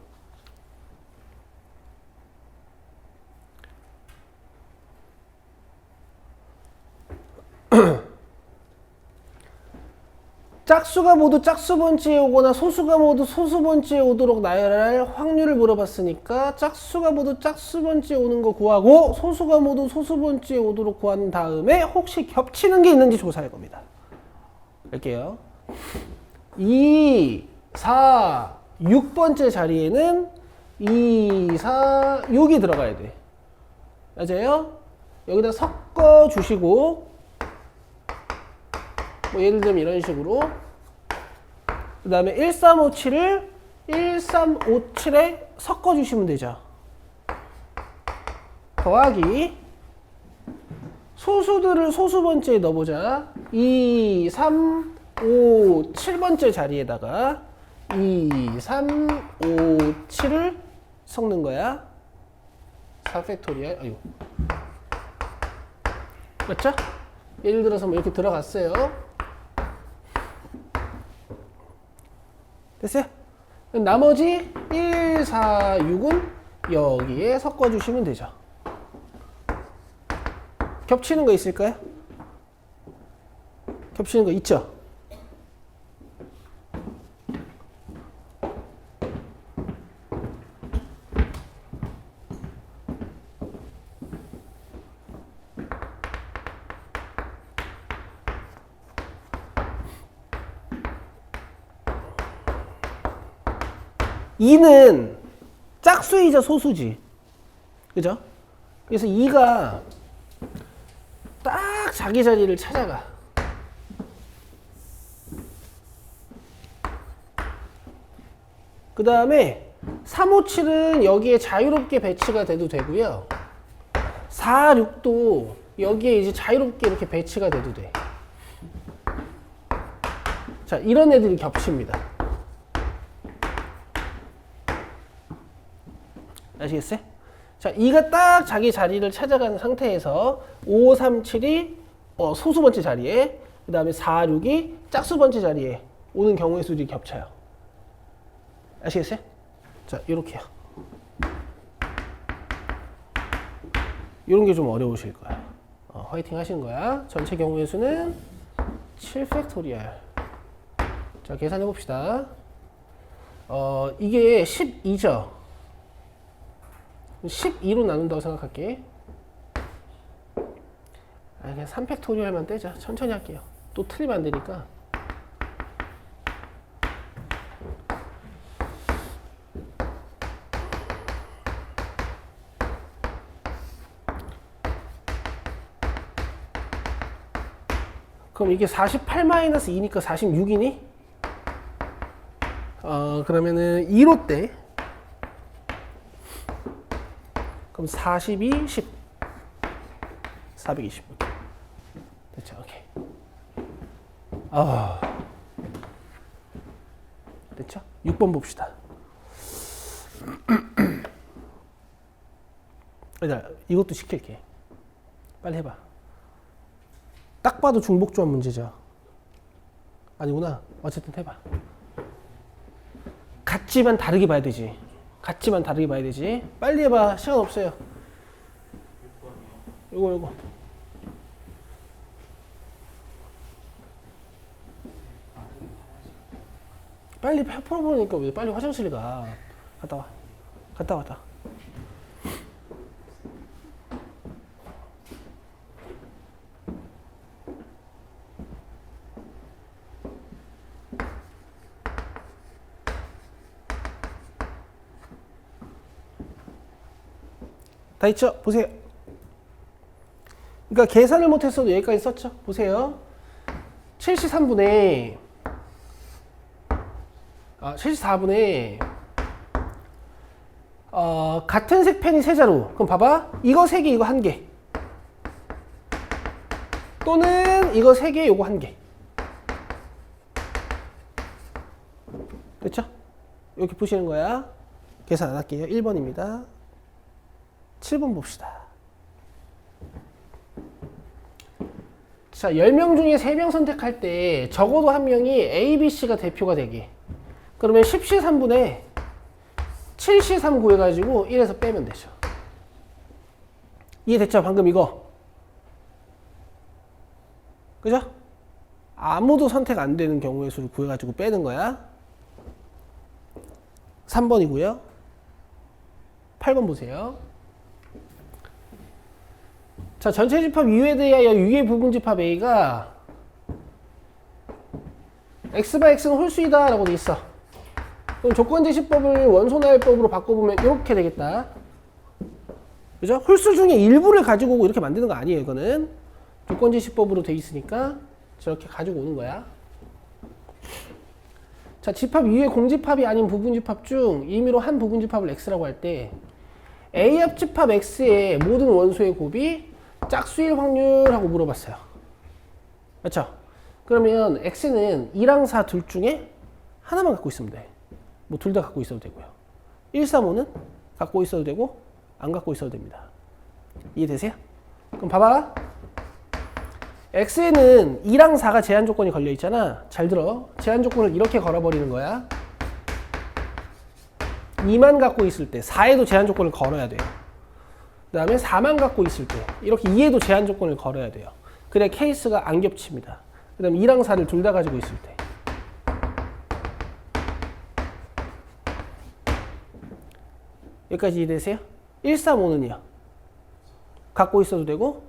짝수가 모두 짝수번지에 오거나 소수가 모두 소수번지에 오도록 나열할 확률을 물어봤으니까 짝수가 모두 짝수번지에 오는 거 구하고 소수가 모두 소수번지에 오도록 구한 다음에 혹시 겹치는 게 있는지 조사할 겁니다. 할게요. 2, 4, 6번째 자리에는 2, 4, 6이 들어가야 돼. 맞아요? 여기다 섞어 주시고 뭐 예를 들면 이런 식으로 그 다음에 1357을 1357에 섞어주시면 되죠. 더하기 소수들을 소수번째에 넣어보자. 2, 3, 5, 7번째 자리에다가 2, 3, 5, 7을 섞는 거야. 4팩토리얼. 아이고. 맞죠? 예를 들어서 뭐 이렇게 들어갔어요. 됐어요? 나머지 1, 4, 6은 여기에 섞어주시면 되죠. 겹치는 거 있을까요? 겹치는 거 있죠? (2는) 짝수이자 소수지. 그죠? 그래서 2가 딱 자기 자리를 찾아가. 그 다음에 3, 5, 7은 여기에 자유롭게 배치가 돼도 되고요. 4, 6도 여기에 이제 자유롭게 이렇게 배치가 돼도 돼. 자, 이런 애들이 겹칩니다. 아시겠어요? 자, 2가 딱 자기 자리를 찾아간 상태에서 5, 3, 7이 소수번째 자리에, 그 다음에 4, 6이 짝수번째 자리에 오는 경우의 수들이 겹쳐요. 아시겠어요? 자, 요렇게요. 요런 게 좀 어려우실 거야. 화이팅 하시는 거야. 전체 경우의 수는 7팩토리얼. 자, 계산해 봅시다. 이게 12죠? 12로 나눈다고 생각할게. 그냥 3팩토리얼만 떼자. 천천히 할게요. 또 틀리면 안 되니까. 그럼 이게 48-2니까 46이니? 그러면은 2로 때 그럼 42, 10 420 됐죠? 오케이. 됐죠? 6번 봅시다. 이것도 시킬게. 빨리 해봐. 딱 봐도 중복조합 문제죠. 아니구나. 어쨌든 해봐. 같지만 다르게 봐야 되지. 같지만 다르게 봐야 되지. 빨리 해봐. 시간 없어요. 요거. 빨리 풀어보니까 왜 빨리 화장실 가. 갔다 와. 갔다 왔다. 다 있죠? 보세요. 그러니까 계산을 못했어도 여기까지 썼죠? 보세요. 73분의 74분의 같은 색 펜이 3자루. 그럼 봐봐. 이거 3개, 이거 1개. 또는 이거 3개, 이거 1개. 됐죠? 이렇게 푸시는 거야. 계산 안 할게요. 1번입니다. 7번 봅시다. 자, 10명 중에 3명 선택할 때 적어도 한 명이 A, B, C가 대표가 되게. 그러면 10시 3분에 7시 3 구해가지고 1에서 빼면 되죠. 이해됐죠? 방금 이거. 그죠? 아무도 선택 안 되는 경우의 수를 구해가지고 빼는 거야. 3번이고요. 8번 보세요. 자, 전체 집합 U에 대하여 U의 부분 집합 A가 X/X는 홀수이다 라고 돼 있어. 그럼 조건제시법을 원소나열법으로 바꿔보면 이렇게 되겠다. 그죠? 홀수 중에 일부를 가지고 오고 이렇게 만드는 거 아니에요. 이거는 조건제시법으로 돼 있으니까 저렇게 가지고 오는 거야. 자, 집합 U의 공집합이 아닌 부분집합 중 임의로 한 부분집합을 X라고 할 때 A 합집합 X의 모든 원소의 곱이 짝수일 확률하고 물어봤어요. 그렇죠? 그러면 X는 2랑 4 둘 중에 하나만 갖고 있으면 돼. 뭐 둘 다 갖고 있어도 되고요. 1, 3, 5는 갖고 있어도 되고 안 갖고 있어도 됩니다. 이해되세요? 그럼 봐봐. X에는 2랑 4가 제한 조건이 걸려 있잖아. 잘 들어. 제한 조건을 이렇게 걸어버리는 거야. 2만 갖고 있을 때 4에도 제한 조건을 걸어야 돼요. 그 다음에 4만 갖고 있을 때 이렇게 2에도 제한 조건을 걸어야 돼요. 그래 케이스가 안 겹칩니다. 그 다음에 2랑 4를 둘 다 가지고 있을 때 여기까지 이해되세요? 1, 3, 5는요 갖고 있어도 되고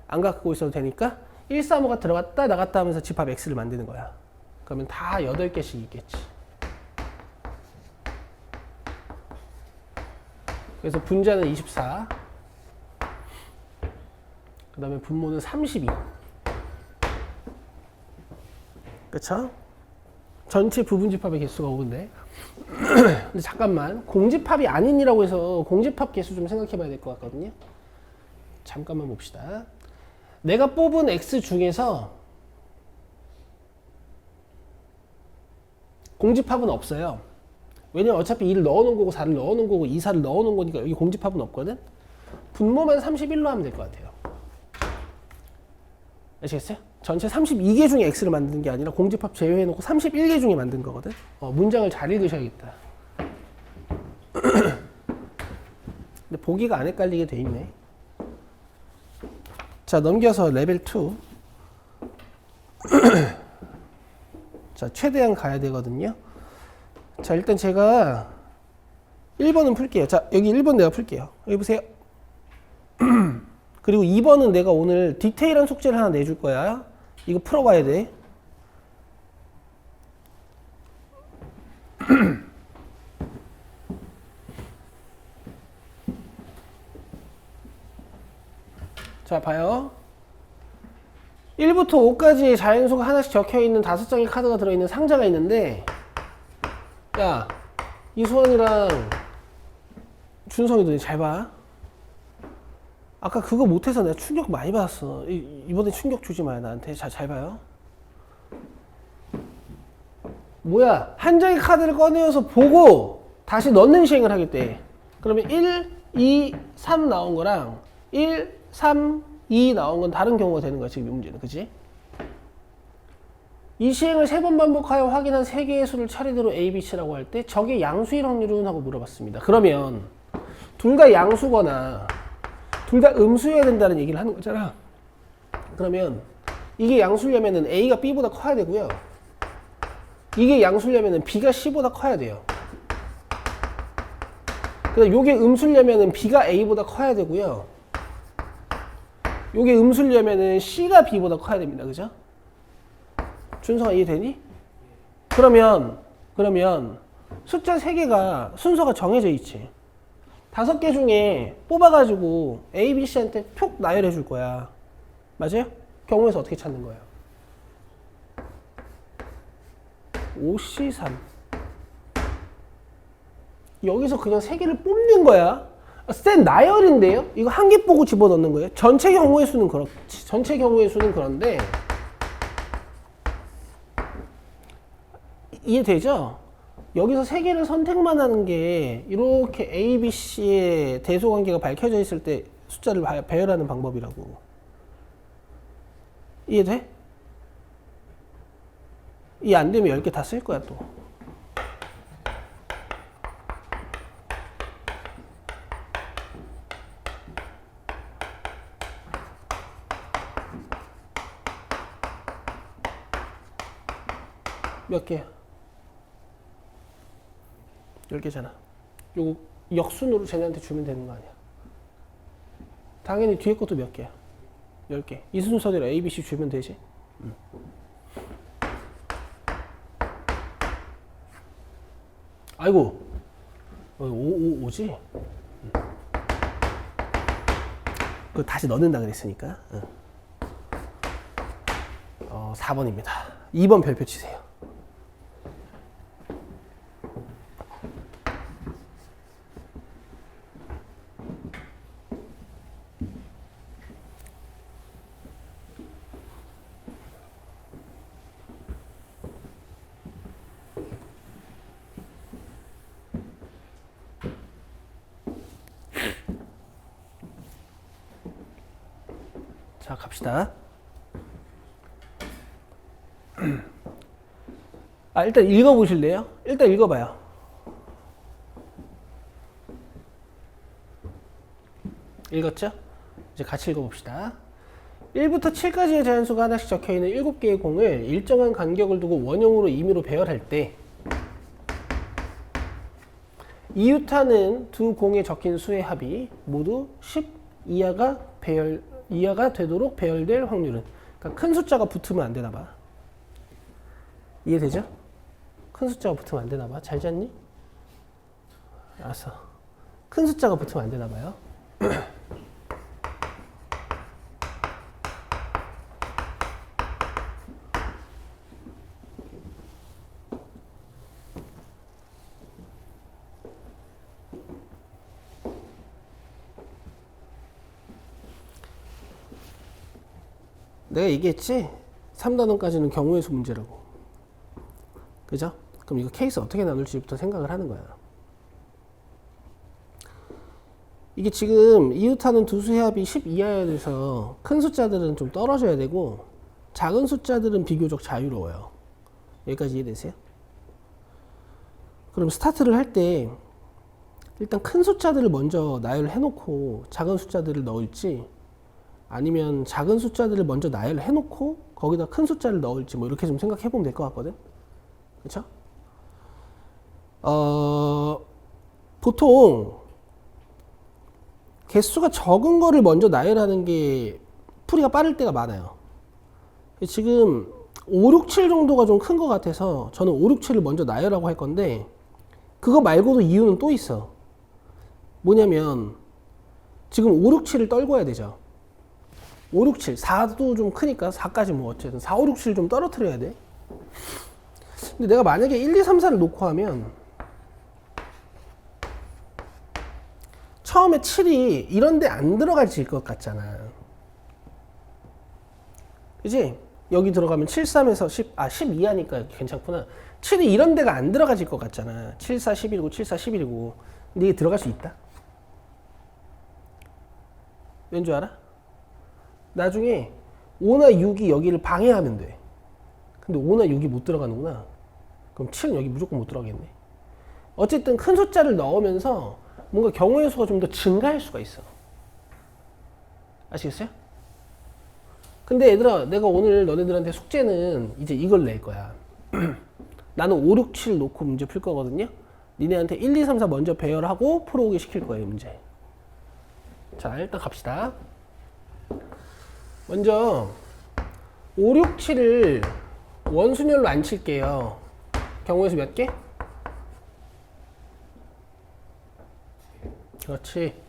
안 갖고 있어도 되니까 1, 3, 5가 들어갔다 나갔다 하면서 집합 X를 만드는 거야. 그러면 다 8개씩 있겠지. 그래서 분자는 24, 그 다음에 분모는 32. 그쵸? 전체 부분집합의 개수가 5인데 근데 잠깐만 공집합이 아닌이라고 해서 공집합 개수 좀 생각해 봐야 될 것 같거든요. 잠깐만 봅시다. 내가 뽑은 X 중에서 공집합은 없어요. 왜냐면 어차피 2를 넣어놓은 거고 4를 넣어놓은 거고 2, 4를 넣어놓은 거니까 여기 공집합은 없거든. 분모만 31로 하면 될 것 같아요. 아시겠어요? 전체 32개 중에 X를 만드는 게 아니라 공집합 제외해놓고 31개 중에 만든 거거든. 문장을 잘 읽으셔야겠다. 근데 보기가 안 헷갈리게 돼 있네. 자, 넘겨서 레벨 2. 자, 최대한 가야 되거든요. 자, 일단 제가 1번은 풀게요. 자, 여기 1번 내가 풀게요. 여기 보세요. 그리고 2번은 내가 오늘 디테일한 숙제를 하나 내줄 거야. 이거 풀어봐야 돼. 자, 봐요. 1부터 5까지 자연수가 하나씩 적혀있는 5장의 카드가 들어있는 상자가 있는데, 야, 이수원이랑 준성이도 잘 봐. 아까 그거 못해서 내가 충격 많이 받았어. 이번에 충격 주지 마요, 나한테. 잘 봐요. 뭐야, 한 장의 카드를 꺼내어서 보고 다시 넣는 시행을 하겠대. 그러면 1, 2, 3 나온 거랑 1, 3, 2 나온 건 다른 경우가 되는 거야, 지금 이 문제는. 그치? 이 시행을 3번 반복하여 확인한 3개의 수를 차례대로 A, B, C라고 할 때 적의 양수일 확률은? 하고 물어봤습니다. 그러면 둘 다 양수거나 둘 다 음수여야 된다는 얘기를 하는 거잖아. 그러면 이게 양수려면은 A가 B보다 커야 되고요. 이게 양수려면은 B가 C보다 커야 돼요. 그래서 요게 음수려면은 B가 A보다 커야 되고요. 요게 음수려면은 C가 B보다 커야 됩니다. 그죠? 준성아 이해되니? 그러면 숫자 3개가 순서가 정해져 있지. 5개 중에 뽑아가지고 A, B, C한테 톡 나열해 줄 거야. 맞아요? 경우에서 어떻게 찾는 거예요? 5C3. 여기서 그냥 3개를 뽑는 거야. 센 나열인데요? 이거 한 개 보고 집어넣는 거예요. 전체 경우의 수는 그렇지. 전체 경우의 수는 그런데 이해되죠? 여기서 3개를 선택만 하는 게 이렇게 A, B, C의 대소관계가 밝혀져 있을 때 숫자를 배열하는 방법이라고. 이해돼? 이해 안 되면 10개 다 쓸 거야 또. 몇 개야? 10개잖아. 요거 역순으로 쟤네한테 주면 되는 거 아니야. 당연히 뒤에 것도 몇 개야? 10개. 이 순서대로 A, B, C 주면 되지. 아이고, 5지? 그거 다시 넣는다 그랬으니까. 4번입니다. 2번 별표 치세요. 자, 갑시다. 일단 읽어보실래요? 일단 읽어봐요. 읽었죠? 이제 같이 읽어봅시다. 1부터 7까지의 자연수가 하나씩 적혀있는 7개의 공을 일정한 간격을 두고 원형으로 임의로 배열할 때 이유타는 두 공에 적힌 수의 합이 모두 10 이하가 되도록 배열될 확률은? 그러니까 큰 숫자가 붙으면 안 되나 봐. 이해되죠? 큰 숫자가 붙으면 안 되나 봐. 잘 잤니? 알았어. 큰 숫자가 붙으면 안 되나 봐요. 내가 얘기했지? 3단원까지는 경우의 수 문제라고. 그죠? 그럼 이거 케이스 어떻게 나눌지부터 생각을 하는 거야. 이게 지금 이웃하는 두 수의 합이 10 이하여야 돼서 큰 숫자들은 좀 떨어져야 되고 작은 숫자들은 비교적 자유로워요. 여기까지 이해되세요? 그럼 스타트를 할 때 일단 큰 숫자들을 먼저 나열을 해놓고 작은 숫자들을 넣을지, 아니면 작은 숫자들을 먼저 나열을 해놓고 거기다 큰 숫자를 넣을지, 뭐 이렇게 좀 생각해 보면 될 것 같거든. 그쵸? 보통 개수가 적은 거를 먼저 나열하는 게 풀이가 빠를 때가 많아요. 지금 5, 6, 7 정도가 좀 큰 것 같아서 저는 5, 6, 7을 먼저 나열하고 할 건데, 그거 말고도 이유는 또 있어. 뭐냐면 지금 5, 6, 7을 떨궈야 되죠. 5, 6, 7. 4도 좀 크니까 4까지 뭐 어쨌든 4, 5, 6, 7 좀 떨어뜨려야 돼. 근데 내가 만약에 1, 2, 3, 4를 놓고 하면 처음에 7이 이런데 안 들어갈질 것 같잖아. 그지? 여기 들어가면 7, 3에서 12 하니까 괜찮구나. 7이 이런 데가 안 들어가질 것 같잖아. 7, 4, 11이고 7, 4, 11이고. 근데 이게 들어갈 수 있다. 왠 줄 알아? 나중에 5나 6이 여기를 방해하면 돼. 근데 5나 6이 못 들어가는구나. 그럼 7은 여기 무조건 못 들어가겠네. 어쨌든 큰 숫자를 넣으면서 뭔가 경우의 수가 좀 더 증가할 수가 있어. 아시겠어요? 근데 얘들아, 내가 오늘 너네들한테 숙제는 이제 이걸 낼 거야. 나는 5, 6, 7 놓고 문제 풀 거거든요. 니네한테 1, 2, 3, 4 먼저 배열하고 풀어오게 시킬 거예요, 문제. 자, 일단 갑시다. 먼저 5, 6, 7을 원순열로 안 칠게요. 경우의 수 몇 개? 그렇지.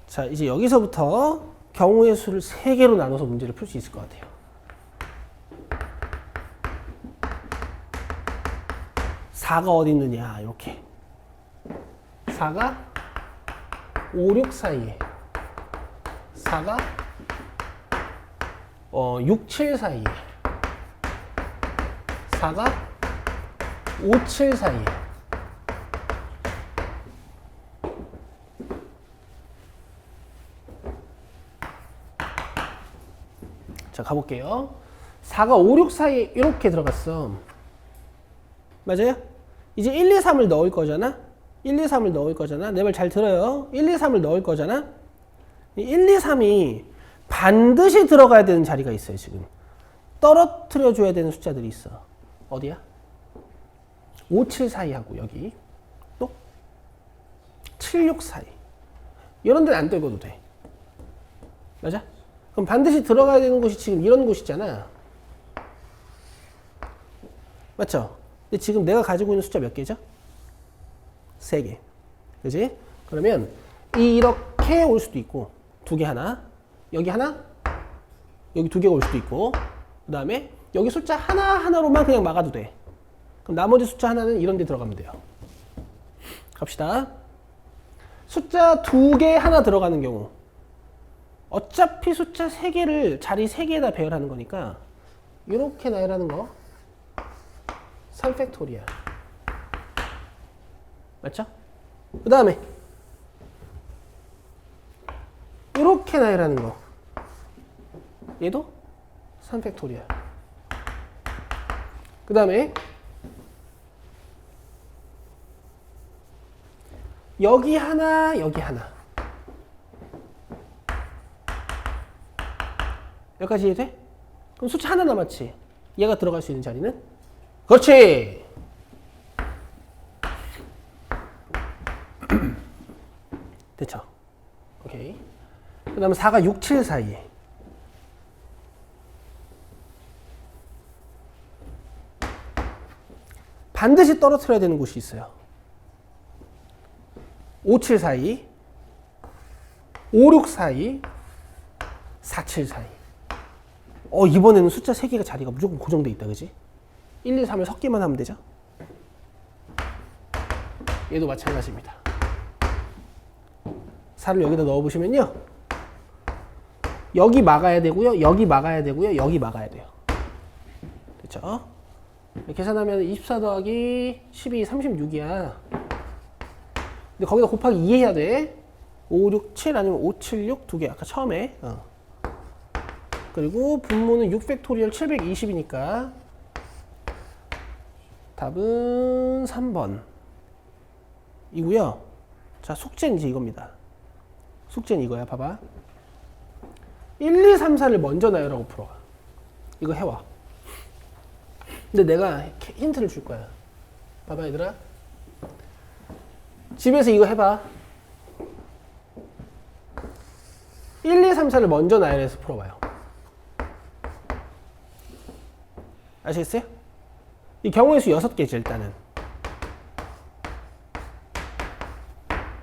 자, 이제 여기서부터 경우의 수를 3개로 나눠서 문제를 풀 수 있을 것 같아요. 4가 어디 있느냐, 이렇게. 4가 5, 6 사이에. 4가 6, 7 사이에. 4가 5, 7 사이에. 자, 가볼게요. 4가 5, 6 사이에 이렇게 들어갔어. 맞아요? 이제 1, 2, 3을 넣을 거잖아? 1, 2, 3을 넣을 거잖아? 내 말 잘 들어요. 1, 2, 3을 넣을 거잖아? 1, 2, 3이 반드시 들어가야 되는 자리가 있어요, 지금. 떨어뜨려 줘야 되는 숫자들이 있어. 어디야? 5, 7 사이하고 여기. 또 7, 6 사이. 이런 데는 안 떨궈도 돼. 맞아? 그럼 반드시 들어가야 되는 곳이 지금 이런 곳이잖아. 맞죠? 근데 지금 내가 가지고 있는 숫자 몇 개죠? 3개. 그지? 그러면 이렇게 올 수도 있고, 2개 하나, 여기 하나, 여기 2개가 올 수도 있고, 그 다음에 여기 숫자 하나하나로만 그냥 막아도 돼. 그럼 나머지 숫자 하나는 이런 데 들어가면 돼요. 갑시다. 숫자 2개 하나 들어가는 경우. 어차피 숫자 3개를 자리 3개에다 배열하는 거니까 이렇게 나열하는 거 3팩토리얼. 맞죠? 그 다음에 이렇게 나열하는 거 얘도 3팩토리얼. 그 다음에 여기 하나, 여기 하나. 여기까지 이해돼? 그럼 숫자 하나 남았지? 얘가 들어갈 수 있는 자리는? 그렇지! 됐죠? 오케이. 그 다음에 4가 6, 7 사이에. 반드시 떨어뜨려야 되는 곳이 있어요. 5, 7 사이, 5, 6 사이, 4, 7 사이. 이번에는 숫자 3개가 자리가 무조건 고정돼 있다, 그지? 1, 2, 3을 섞기만 하면 되죠? 얘도 마찬가지입니다. 4를 여기다 넣어보시면요. 여기 막아야 되고요. 여기 막아야 되고요. 여기 막아야 돼요. 됐죠? 계산하면 24 더하기 12, 36이야. 근데 거기다 곱하기 2 해야 돼. 5, 6, 7 아니면 5, 7, 6 두 개. 아까 처음에. 그리고 분모는 6팩토리얼 720이니까 답은 3번 이고요. 자, 숙제는 이제 이겁니다. 숙제는 이거야. 봐봐. 1, 2, 3, 4를 먼저 나열하고 풀어. 이거 해와. 근데 내가 힌트를 줄 거야. 봐봐, 얘들아. 집에서 이거 해봐. 1, 2, 3, 4를 먼저 나열해서 풀어봐요. 아시겠어요? 이 경우의 수 6개지, 일단은.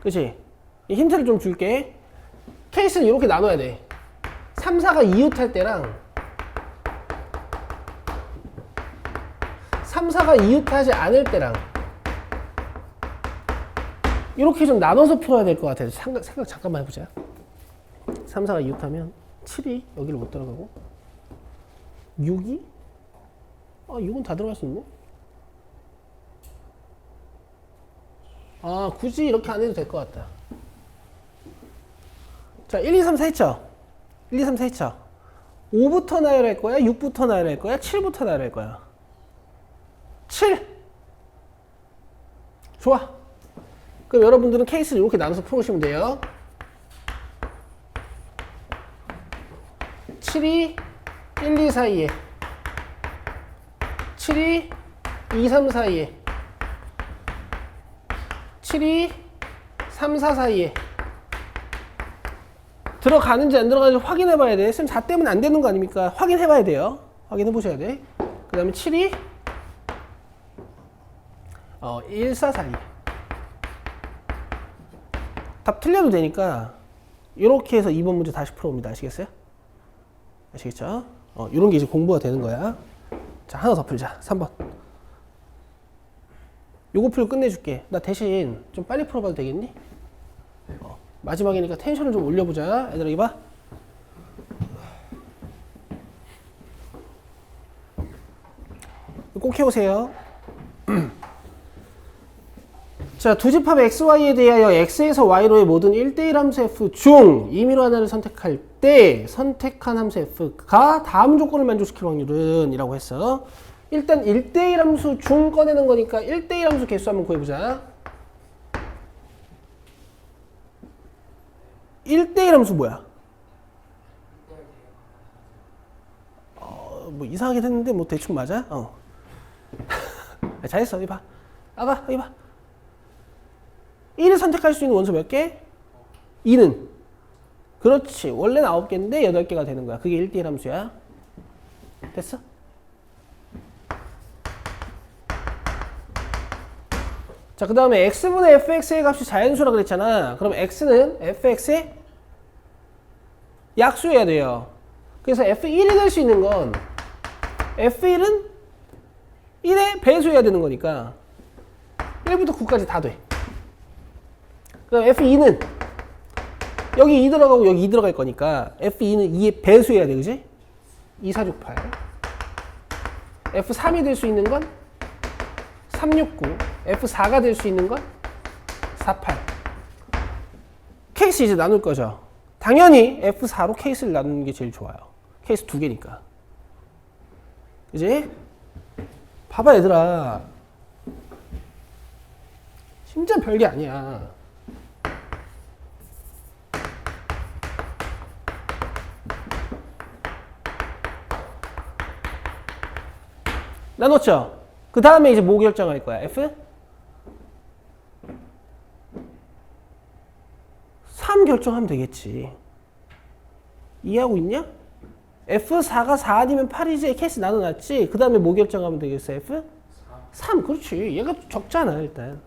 그치? 힌트를 좀 줄게. 케이스를 이렇게 나눠야 돼. 3, 4가 이웃할 때랑 3, 4가 이웃하지 않을 때랑 이렇게 좀 나눠서 풀어야 될 것 같아요. 생각 잠깐만 해보자. 3, 4가 이웃하면 7이 여기를 못 들어가고 6이? 아 6은 다 들어갈 수 있네? 아 굳이 이렇게 안 해도 될 것 같다. 자 1, 2, 3, 4 했죠? 1, 2, 3, 4 했죠? 5부터 나열할 거야? 6부터 나열할 거야? 7부터 나열할 거야? 7! 좋아. 그럼 여러분들은 케이스를 이렇게 나눠서 풀어보시면 돼요. 7이 1, 2 사이에 7이 2, 3 사이에 7이 3, 4 사이에 들어가는지 안 들어가는지 확인해 봐야 돼. 쌤 4 때문에 안 되는 거 아닙니까? 확인해 봐야 돼요. 확인해 보셔야 돼. 그 다음에 7이 1, 4 사이에 답 틀려도 되니까 이렇게 해서 2번 문제 다시 풀어봅니다. 아시겠어요? 아시겠죠? 이런 게 이제 공부가 되는 거야. 자, 하나 더 풀자. 3번. 요거 풀고 끝내줄게. 나 대신 좀 빨리 풀어봐도 되겠니? 마지막이니까 텐션을 좀 올려보자. 얘들아, 이봐. 꼭 해오세요. 자, 두 집합 xy에 대하여 x에서 y로의 모든 1대1 함수 f 중 임의로 하나를 선택할 때 선택한 함수 f가 다음 조건을 만족시킬 확률은 이라고 했어. 일단 1대1 함수 중 꺼내는 거니까 1대1 함수 개수 한번 구해보자. 1대1 함수 뭐야? 뭐 이상하게 됐는데 뭐 대충 맞아? 잘했어. 이봐. 아가 이봐. 1을 선택할 수 있는 원소 몇 개? 2는. 그렇지. 원래는 9개인데 8개가 되는 거야. 그게 1대1 함수야. 됐어? 자, 그 다음에 x분의 fx의 값이 자연수라 그랬잖아. 그럼 x는 fx의 약수여야 돼요. 그래서 f1이 될 수 있는 건 f1은 1의 배수여야 되는 거니까 1부터 9까지 다 돼. 그럼 F2는 여기 2 들어가고 여기 2 들어갈 거니까 F2는 2의 배수해야 돼. 그지? 2, 4, 6, 8. F3이 될 수 있는 건 3, 6, 9. F4가 될 수 있는 건 4, 8. 케이스 이제 나눌 거죠. 당연히 F4로 케이스를 나누는 게 제일 좋아요. 케이스 2개니까. 그지? 봐봐 얘들아. 진짜 별게 아니야. 나눴죠? 그 다음에 이제 뭐 결정할 거야? F? 3 결정하면 되겠지. 이해하고 있냐? F4가 4 아니면 8이지. 케이스 나눠놨지? 그 다음에 뭐 결정하면 되겠어? F? 3. 그렇지. 얘가 적잖아 일단.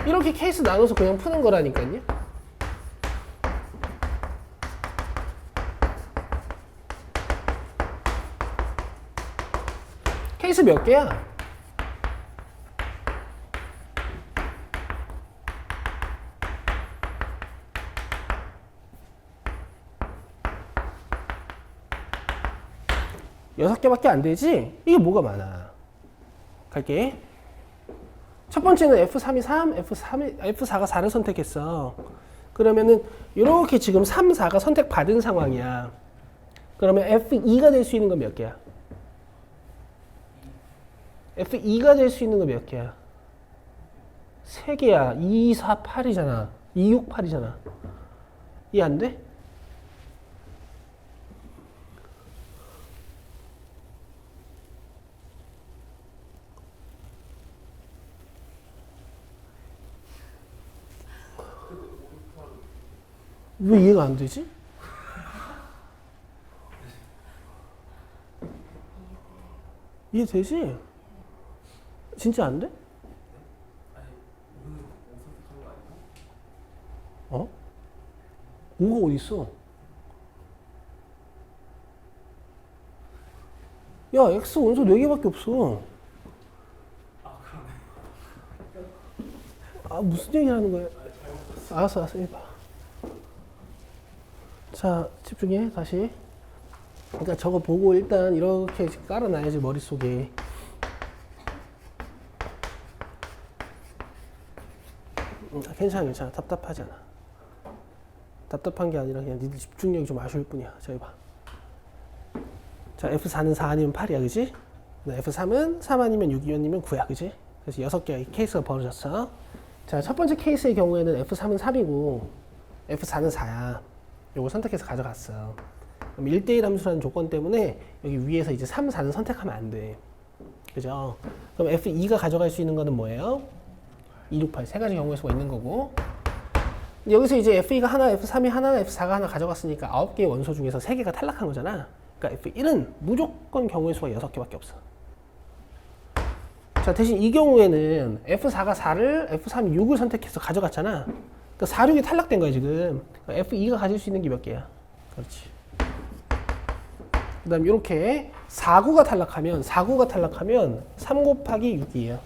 이렇게 케이스 나눠서 그냥 푸는 거라니까요. 케이스 몇 개야? 여섯 개밖에 안 되지? 이게 뭐가 많아? 갈게. 첫 번째는 F3이 3, F4가 4를 선택했어. 그러면은 이렇게 지금 3, 4가 선택받은 상황이야. 그러면 F2가 될 수 있는 건 몇 개야? F2가 될 수 있는 거 몇 개야? 3개야. 2, 4, 8이잖아. 2, 6, 8이잖아. 이해 안 돼? 왜 이해가 안 되지? 이해되지? 진짜 안 돼? 5가 어디 있어? 야, x 원소 4개밖에 없어. 아, 무슨 얘기 하는 거야? 알았어, 해봐. 자, 집중해, 다시. 그러니까 저거 보고 일단 이렇게 깔아놔야지, 머릿속에. 괜찮아. 답답하지 않아. 답답한 게 아니라 그냥 니들 집중력이 좀 아쉬울 뿐이야. 자, 해봐. 자, F4는 4 아니면 8이야, 그지? F3은 3 아니면 6이면 9야, 그지? 그래서 6개의 케이스가 벌어졌어. 자, 첫 번째 케이스의 경우에는 F3은 3이고 F4는 4야. 요걸 선택해서 가져갔어. 그럼 1대1 함수라는 조건 때문에 여기 위에서 이제 3, 4는 선택하면 안 돼. 그죠? 그럼 F2가 가져갈 수 있는 거는 뭐예요? 2, 6, 8. 세 가지 경우의 수가 있는 거고. 여기서 이제 F2가 하나, F3이 하나, F4가 하나 가져갔으니까 9개의 원소 중에서 3개가 탈락한 거잖아. 그러니까 F1은 무조건 경우의 수가 6개밖에 없어. 자, 대신 이 경우에는 F4가 4를, F3이 6을 선택해서 가져갔잖아. 그러니까 4, 6이 탈락된 거야, 지금. 그러니까 F2가 가질 수 있는 게 몇 개야? 그렇지. 그 다음 이렇게 4구가 탈락하면 3 곱하기 6이에요.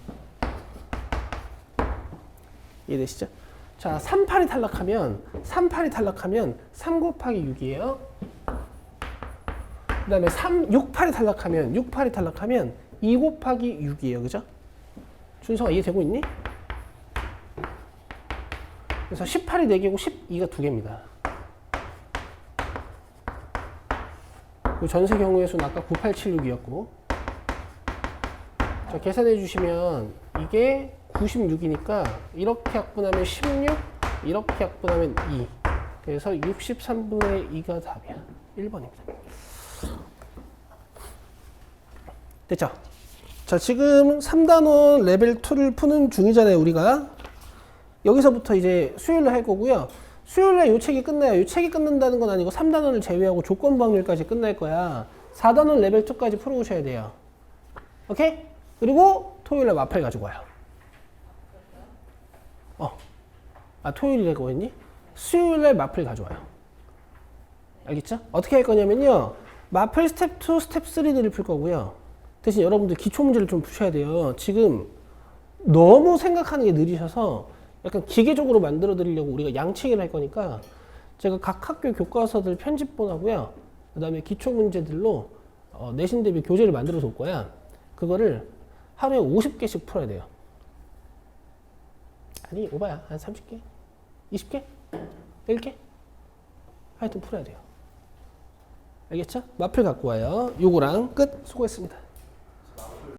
이해되시죠? 자, 38이 탈락하면 3 곱하기 6이에요. 그 다음에 6, 8이 탈락하면 2 곱하기 6이에요. 그죠? 준서가 이해되고 있니? 그래서 18이 4개고 12가 2개입니다. 전세 경우의 수는 아까 9876이었고, 자, 계산해 주시면 이게 96이니까 이렇게 약분하면 16, 이렇게 약분하면 2. 그래서 63분의 2가 답이야. 1번입니다. 됐죠? 자, 지금 3단원 레벨 2를 푸는 중이잖아요, 우리가. 여기서부터 이제 수요일날 할 거고요. 수요일날 요 책이 끝나요. 요 책이 끝난다는 건 아니고 3단원을 제외하고 조건부 확률까지 끝날 거야. 4단원 레벨 2까지 풀어오셔야 돼요. 오케이? 그리고 토요일날 마플 가지고 와요. 토요일이라고 했니? 수요일날 마플 가져와요. 알겠죠? 어떻게 할 거냐면요. 마플 스텝 2, 스텝 3들을 풀 거고요. 대신 여러분들 기초 문제를 좀 푸셔야 돼요. 지금 너무 생각하는 게 느리셔서 약간 기계적으로 만들어 드리려고 우리가 양치기를 할 거니까 제가 각 학교 교과서들 편집본 하고요. 그 다음에 기초 문제들로 내신 대비 교재를 만들어서 올 거야. 그거를 하루에 50개씩 풀어야 돼요. 아니, 오바야. 한 30개? 20개? 1개? 하여튼 풀어야 돼요. 알겠죠? 마플 갖고 와요. 요거랑 끝. 수고했습니다.